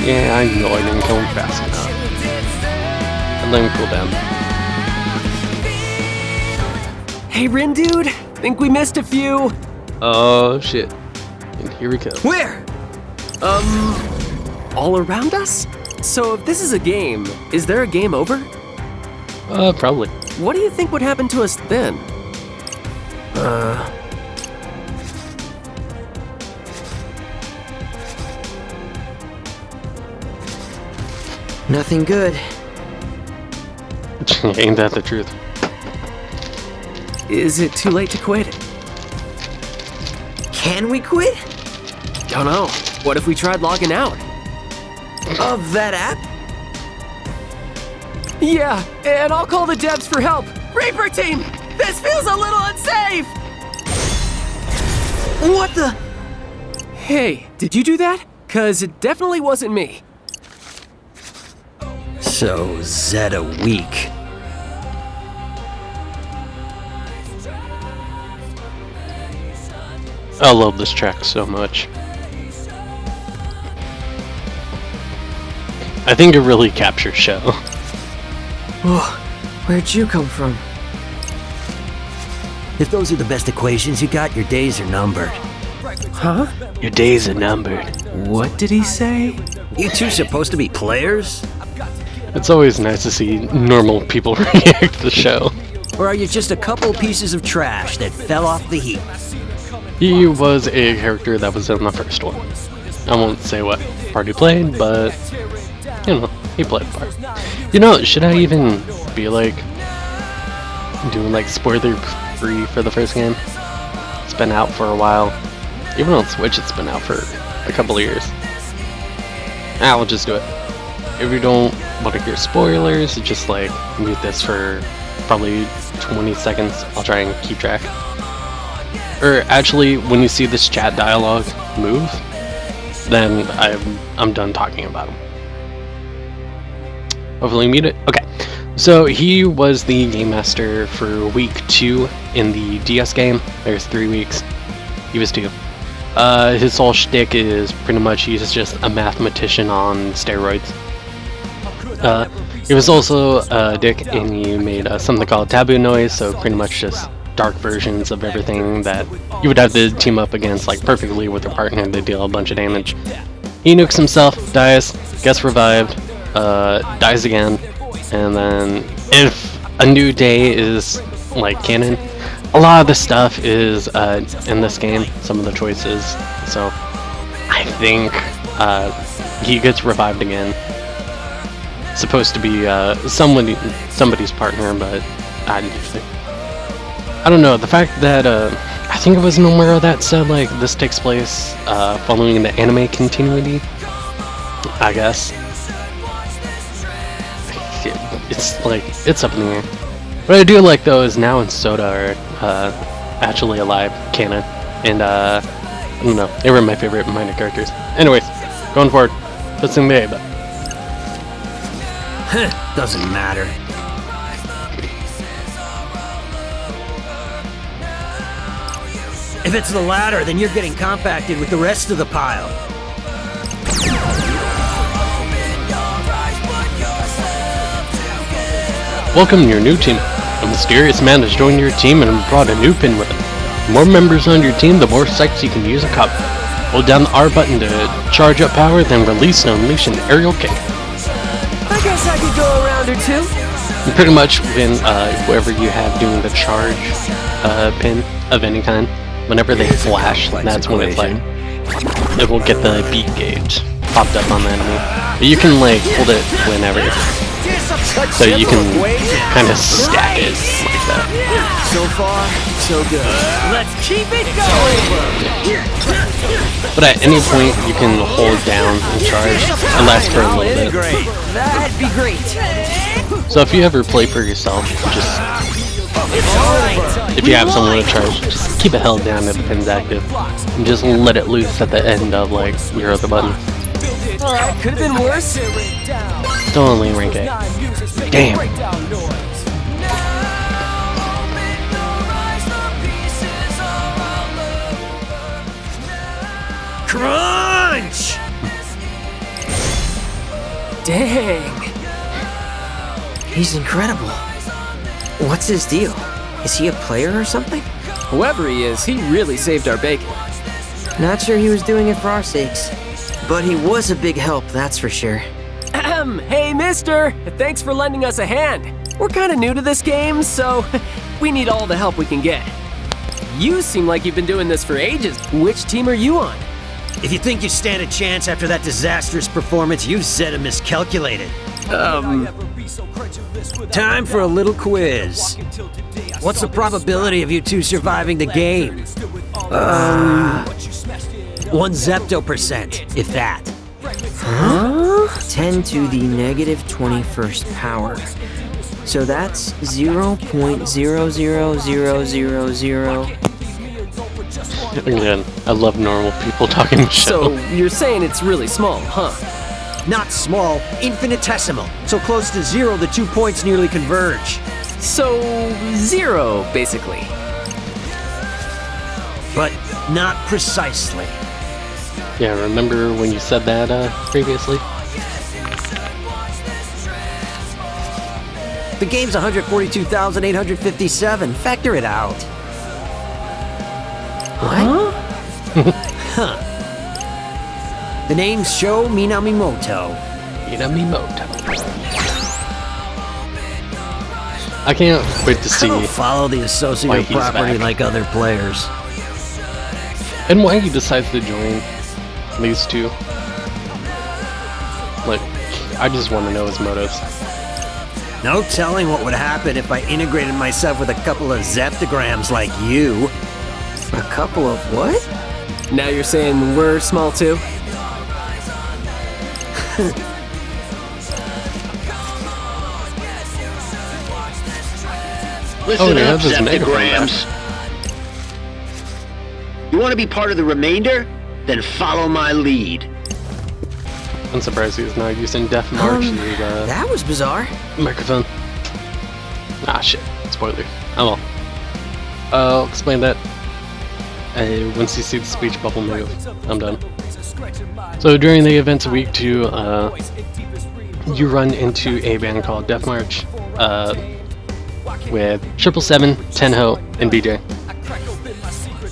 Yeah, I know I didn't kill him fast enough. And let him cool down. Hey, Rin dude, think we missed a few. Oh shit. And here we go. Where? All around us? So if this is a game, is there a game over? Probably. What do you think would happen to us then? Nothing good. Ain't that the truth? Is it too late to quit? Can we quit? Don't know. What if we tried logging out? Of that app? Yeah, and I'll call the devs for help. Reaper team, this feels a little unsafe. What the? Hey, did you do that? 'Cause it definitely wasn't me. So, Zeta weak. I love this track so much. I think it really captures Show. Oh, where'd you come from? If those are the best equations you got, your days are numbered. Huh? Your days are numbered. What did he say? You two supposed to be players? It's always nice to see normal people react to the show. Or are you just a couple pieces of trash that fell off the heap? He was a character that was in the first one. I won't say what part he played, but you know, he played a part. You know, should I even be like doing like spoiler free for the first game? It's been out for a while. Even on Switch, it's been out for a couple of years. I'll just do it. If you don't want to hear spoilers, just like mute this for probably 20 seconds. I'll try and keep track. Or actually, when you see this chat dialogue move, then I'm done talking about him. Hopefully mute it. Okay. So he was the game master for week 2 in the DS game. There's 3 weeks. He was 2. His whole shtick is pretty much he's just a mathematician on steroids. He was also a dick, and he made something called Taboo Noise, so pretty much just dark versions of everything that you would have to team up against like perfectly with your partner to deal a bunch of damage. He nukes himself, dies, gets revived, dies again, and then if a new day is like canon, a lot of the stuff is in this game, some of the choices, so I think he gets revived again. Supposed to be somebody's partner, but I don't know, the fact that I think it was Nomura that said like this takes place following the anime continuity, I guess. It's like, it's up in the air. What I do like though is now and Soda are actually alive, canon, and I don't know, they were my favorite minor characters. Anyways, going forward, let's sing the A, but Doesn't matter. If it's the latter, then you're getting compacted with the rest of the pile. welcome to your new team. A mysterious man has joined your team and brought a new pin with him. The more members on your team, the more sights you can use a cup. Hold down the R button to charge up power, then release and unleash an aerial kick. I guess I could go a round or two. And pretty much when whoever you have doing the charge pin of any kind, whenever they flash, that's when it's like, it will get the beat gauge popped up on the enemy. But you can like hold it whenever. So you can kind of stack it like that. So far, so good. Let's keep it going! But at any point, you can hold down and charge. It lasts for a little bit. That'd be great. So if you ever play for yourself, just if you have someone to charge, just keep it held down if the pin's active, and just let it loose at the end of like your other button. Alright, could have been worse. Still only rank 8. Damn. Crunch! Dang. He's incredible. What's his deal? Is he a player or something? Whoever he is, he really saved our bacon. Not sure he was doing it for our sakes. But he was a big help, that's for sure. Ahem. Hey, mister! Thanks for lending us a hand. We're kinda new to this game, so we need all the help we can get. You seem like you've been doing this for ages. Which team are you on? If you think you stand a chance after that disastrous performance, you've said and miscalculated. Time for a little quiz. What's the probability of you two surviving the game? 1 zepto%, if that. 10 to the negative 21st power. So that's 0.00000. Again, I love normal people talking shit. So, you're saying it's really small, huh? Not small, infinitesimal. So close to 0, the 2 points nearly converge. So, 0, basically. But not precisely. Yeah, remember when you said that previously? The game's 142,857. Factor it out. What? Huh. The name's Sho Minamimoto. Minamimoto. I can't wait to I see don't follow the why associative he's property back. like other players. And why he decides to join these two. Like, I just want to know his motives. No telling what would happen if I integrated myself with a couple of zeptograms like you. A couple of what? Now you're saying we're small too? Oh, Listen they up, have this megaphone Zeptograms. You want to be part of the remainder? Then follow my lead. I'm surprised he's not using Death March as That was bizarre. microphone. Ah, shit. Spoiler. Oh well. I'll explain that once you see the speech bubble move. I'm done. So during the events of week 2, you run into a band called Death March with 777, Tenho, and BJ.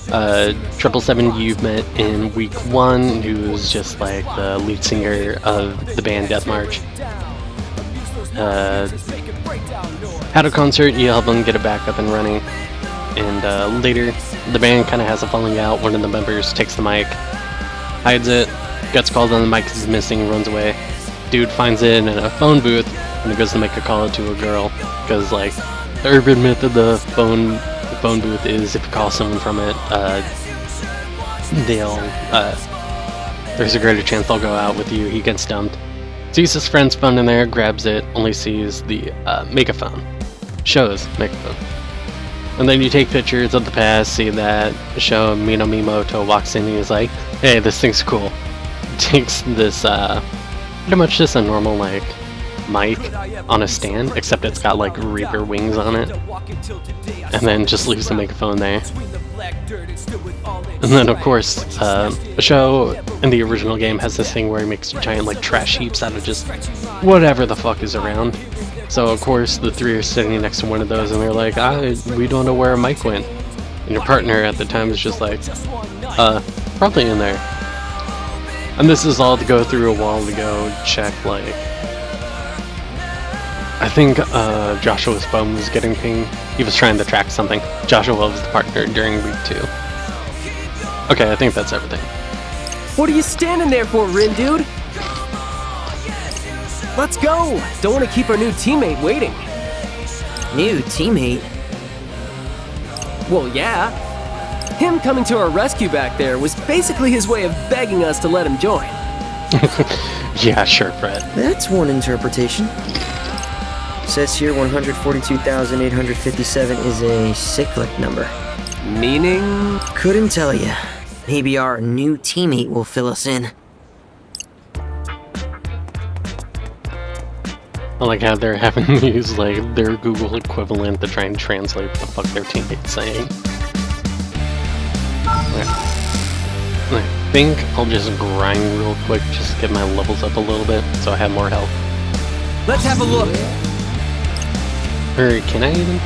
777 you've met in week 1, who's just like the lead singer of the band Death March. Had a concert, you help them get it back up and running, and later the band kind of has a falling out. One of the members takes the mic, hides it, gets called on the mic is missing, runs away. Dude finds it in a phone booth and he goes to make a call to a girl, because like the urban myth of the phone booth is if you call someone from it, there's a greater chance they'll go out with you. He gets dumped. Sees his friend's phone in there, grabs it, only sees the megaphone. Shows megaphone. And then you take pictures of the past, see that Sho Minamimoto walks in and he's like, hey, this thing's cool. Takes this, pretty much just a normal, like, mic on a stand, except it's got, like, Reaper wings on it. And then just leaves the megaphone there. And then, of course, Sho in the original game has this thing where he makes giant, like, trash heaps out of just whatever the fuck is around. So, of course, the three are sitting next to one of those, and they're like, we don't know where a mic went. And your partner at the time is just like, probably in there. And this is all to go through a wall to go check, like, I think Joshua's phone was getting pinged. He was trying to track something. Joshua was the partner during week 2. Okay, I think that's everything. What are you standing there for, Rin dude? Let's go! Don't want to keep our new teammate waiting. New teammate? Well, yeah. Him coming to our rescue back there was basically his way of begging us to let him join. Yeah, sure, Fred. That's one interpretation. Says here 142,857 is a cyclic number. Meaning? Couldn't tell you. Maybe our new teammate will fill us in. I like how they're having to use like their Google equivalent to try and translate what the fuck their teammate's saying. I think I'll just grind real quick, just get my levels up a little bit so I have more health. Let's have a look. Or can I even?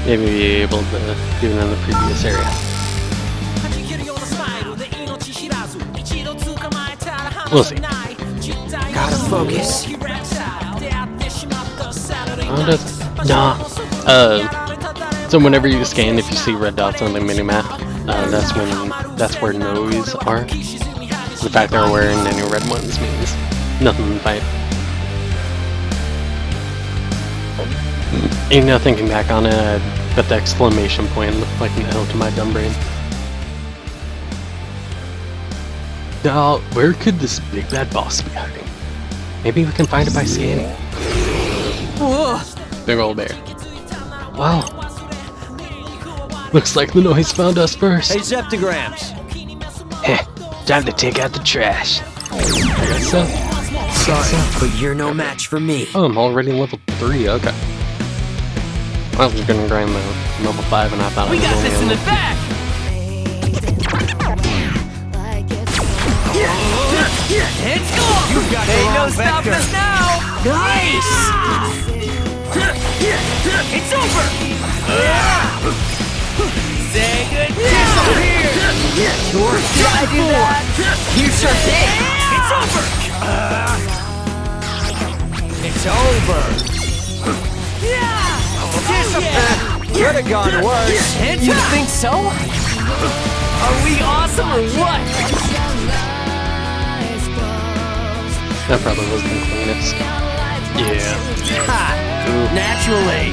Maybe be able to do it in the previous area. We'll see. Gotta focus. Oh, nah. So whenever you scan, if you see red dots on the minimap, that's where no's are. The fact they're wearing any red ones means nothing to fight. You know, thinking back on it, I bet the exclamation point looked like an L to my dumb brain. Now, where could this big bad boss be hiding? Maybe we can find it by scanning. Whoa. Big old bear. Wow. Looks like the noise found us first. Hey, Zeptograms. Heh, time to take out the trash. I guess so. Sorry, but you're no match for me. Oh, I'm already level 3, okay. I was gonna grind the level 5 and I thought I We was got only this in on the back! It's gone! You got the Ain't no wrong stopping vector. us now! Nice! It's over! Say good job here! Sure did I do that? You sure did! It's over! It's over. Could have gone worse. You think so? Are we awesome or what? That probably was the cleanest. Yeah. Ha! Naturally.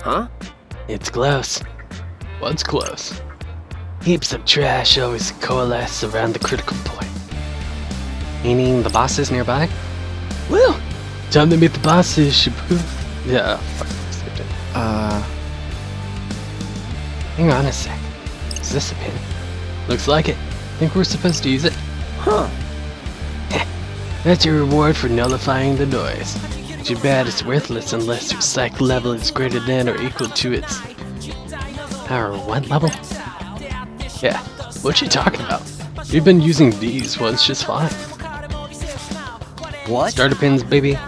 Huh? It's close. What's close? Heaps of trash always coalesce around the critical point. Meaning the boss is nearby? Well, time to meet the bosses, Shibu. Yeah, fuck, skipped it. Hang on a sec. Is this a pin? Looks like it. Think we're supposed to use it? Huh. That's your reward for nullifying the noise. Too bad it's worthless unless your psych level is greater than or equal to its power 1 level? Yeah, what you talking about? We've been using these ones just fine. What? Starter pins, baby.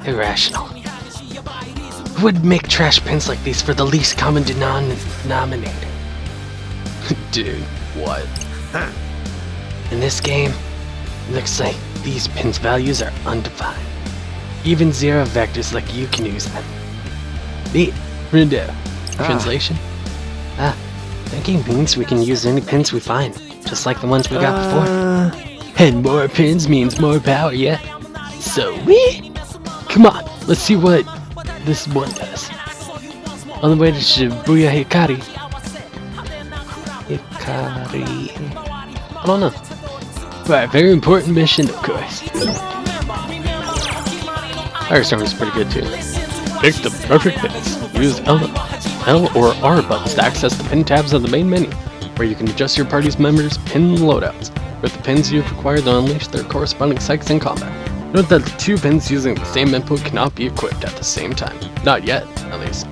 Irrational. Who would make trash pins like these for the least common denominator? Dude, what? In this game, it looks like these pins' values are undefined. Even zero vectors like you can use them. Neat. Rindo. Translation? Thinking means we can use any pins we find, just like the ones we got before. And more pins means more power, yeah? So come on, let's see what this one does. On the way to Shibuya Hikari. I don't know. Right, very important mission, of course. Firestorm is pretty good too. Pick the perfect pins. Use L or R buttons to access the pin tabs of the main menu, where you can adjust your party's members' pin loadouts. With the pins you've acquired, they'll unleash their corresponding psychs in combat. Note that the 2 pins using the same input cannot be equipped at the same time. Not yet, at least.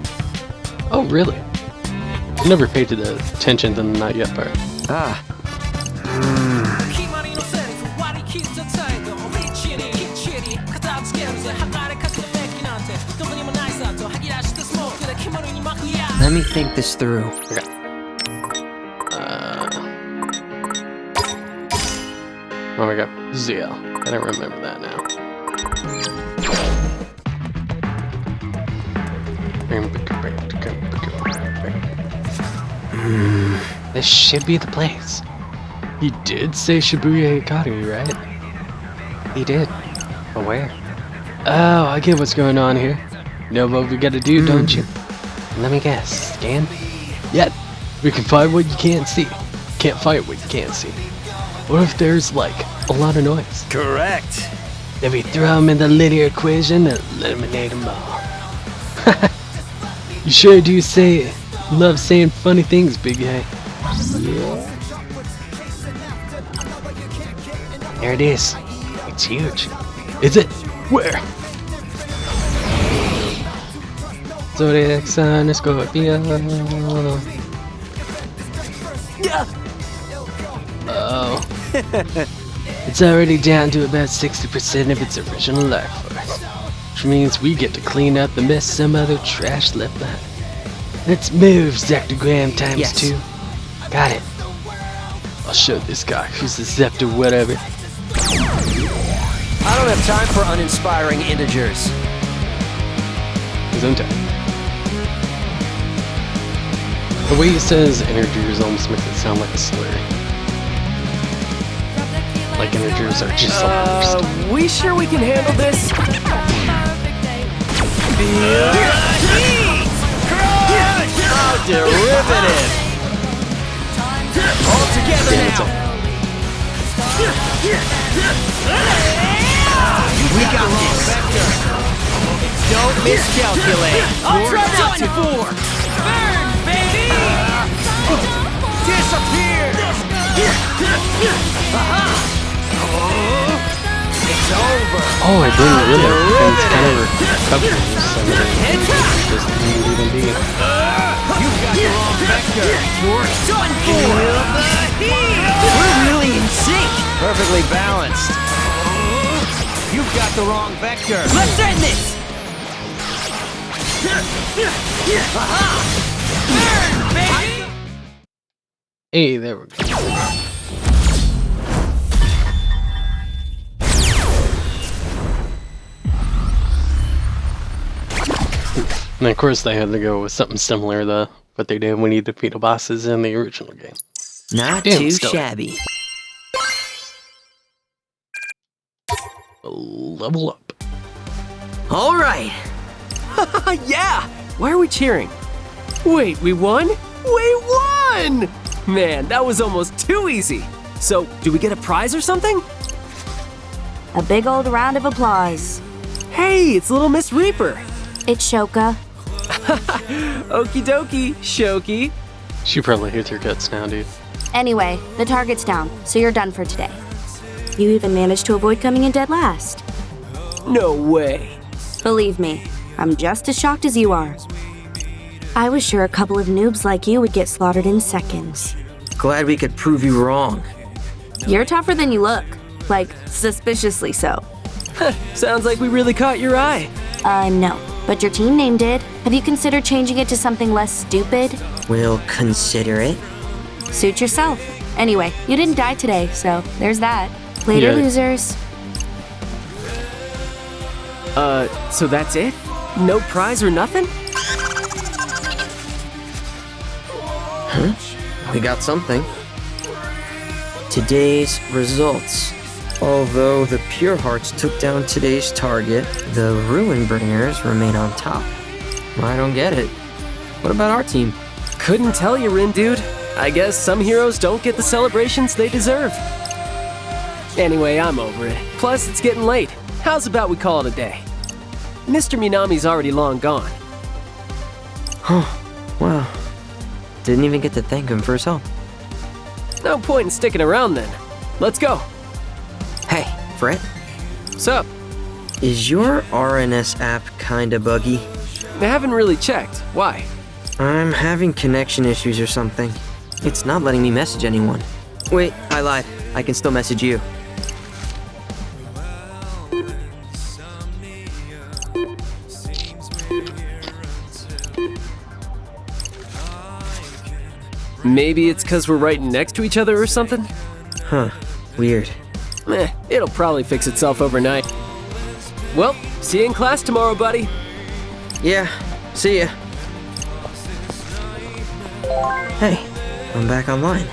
Oh, really? I never paid attention to the not yet part. Let me think this through. Okay. Oh my god, ZL. I don't remember that now. This should be the place. He did say Shibuya Hikari, right? He did. But where? Oh, I get what's going on here. Know what we gotta do, don't you? Let me guess. Scan? Yep. We can find what you can't see. Can't fight what you can't see. What if there's, like, a lot of noise? Correct. Then we throw them in the linear equation and eliminate them all. You sure do love saying funny things, big guy. There it is. It's huge. Is it? Where? Zodiac Sun, Scorpio. Oh. It's already down to about 60% of its original life force. Which means we get to clean up the mess some other trash left behind. Let's move, Zectogram times Yes. 2. Got it. I'll show this guy who's the Zept or whatever. I don't have time for uninspiring integers. His own time. The way he says integers almost makes it sound like a slur. Like integers are just the worst. We sure we can handle this? How derivative! All together Damn, it's now! a- We got this! Don't miscalculate! I'll try You're not done to. for! Burn, baby! Disappear! It's over! Oh, I bring it with it. And it's kind of recovered some of it. Just didn't even be. You've got the wrong vector! You're done for! We're really in sync! Perfectly balanced. You've got the wrong vector! Let's end this! Burn, baby! Hey, there we go. And of course they had to go with something similar to what they did when you defeat the bosses in the original game. Not Damn, too still. shabby. Level up. All right. Yeah! Why are we cheering? Wait, we won? We won! Man, that was almost too easy. So, do we get a prize or something? A big old round of applause. Hey, it's Little Miss Reaper. It's Shoka. Okie dokie, Shoki. She probably hates her guts now, dude. Anyway, the target's down, so you're done for today. You even managed to avoid coming in dead last. No way. Believe me, I'm just as shocked as you are. I was sure a couple of noobs like you would get slaughtered in seconds. Glad we could prove you wrong. You're tougher than you look. Like, suspiciously so. Sounds like we really caught your eye. No. But your team name did. Have you considered changing it to something less stupid? We'll consider it. Suit yourself. Anyway, you didn't die today, so there's that. Later, Yeah. losers. So that's it? No prize or nothing? We got something. Today's results. Although the Pure Hearts took down today's target, the Ruin Bringers remain on top. I don't get it. What about our team? Couldn't tell you, Rin dude. I guess some heroes don't get the celebrations they deserve. Anyway, I'm over it. Plus, it's getting late. How's about we call it a day? Mr. Minami's already long gone. Wow. Didn't even get to thank him for his help. No point in sticking around then. Let's go. Hey, Fred, What's up? is your RNS app kinda buggy? I haven't really checked. Why? I'm having connection issues or something. It's not letting me message anyone. Wait, I lied. I can still message you. Maybe it's because we're right next to each other or something? Huh. Weird. It'll probably fix itself overnight. Well, see you in class tomorrow, buddy. Yeah, see ya. Hey, I'm back online.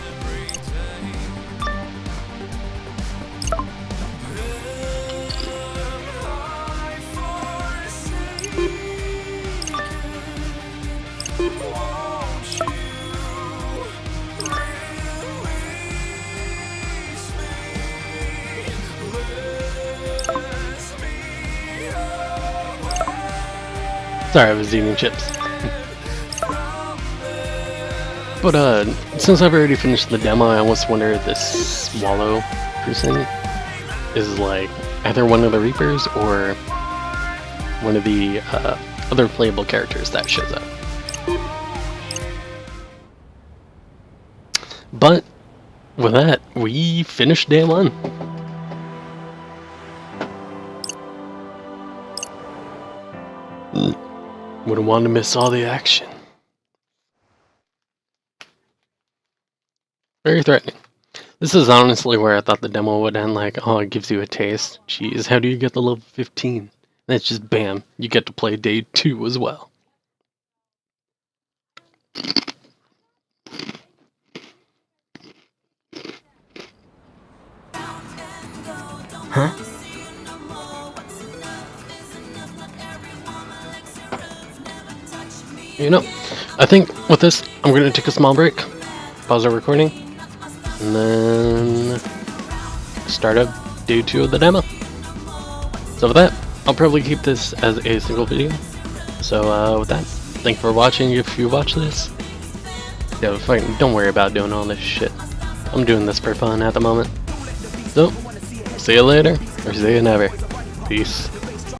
Sorry, I was eating chips. But since I've already finished the demo, I almost wonder if this Swallow person is like either one of the Reapers or one of the other playable characters that shows up. But with that, we finished day 1. Wouldn't want to miss all the action. Very threatening. This is honestly where I thought the demo would end, like, oh, it gives you a taste. Jeez, how do you get the level 15? And it's just bam, you get to play day 2 as well. Huh? You know, I think with this, I'm going to take a small break, pause our recording, and then start up day 2 of the demo. So with that, I'll probably keep this as a single video. So with that, thanks for watching if you watch this. Yeah, don't worry about doing all this shit. I'm doing this for fun at the moment. So, see you later, or see you never. Peace.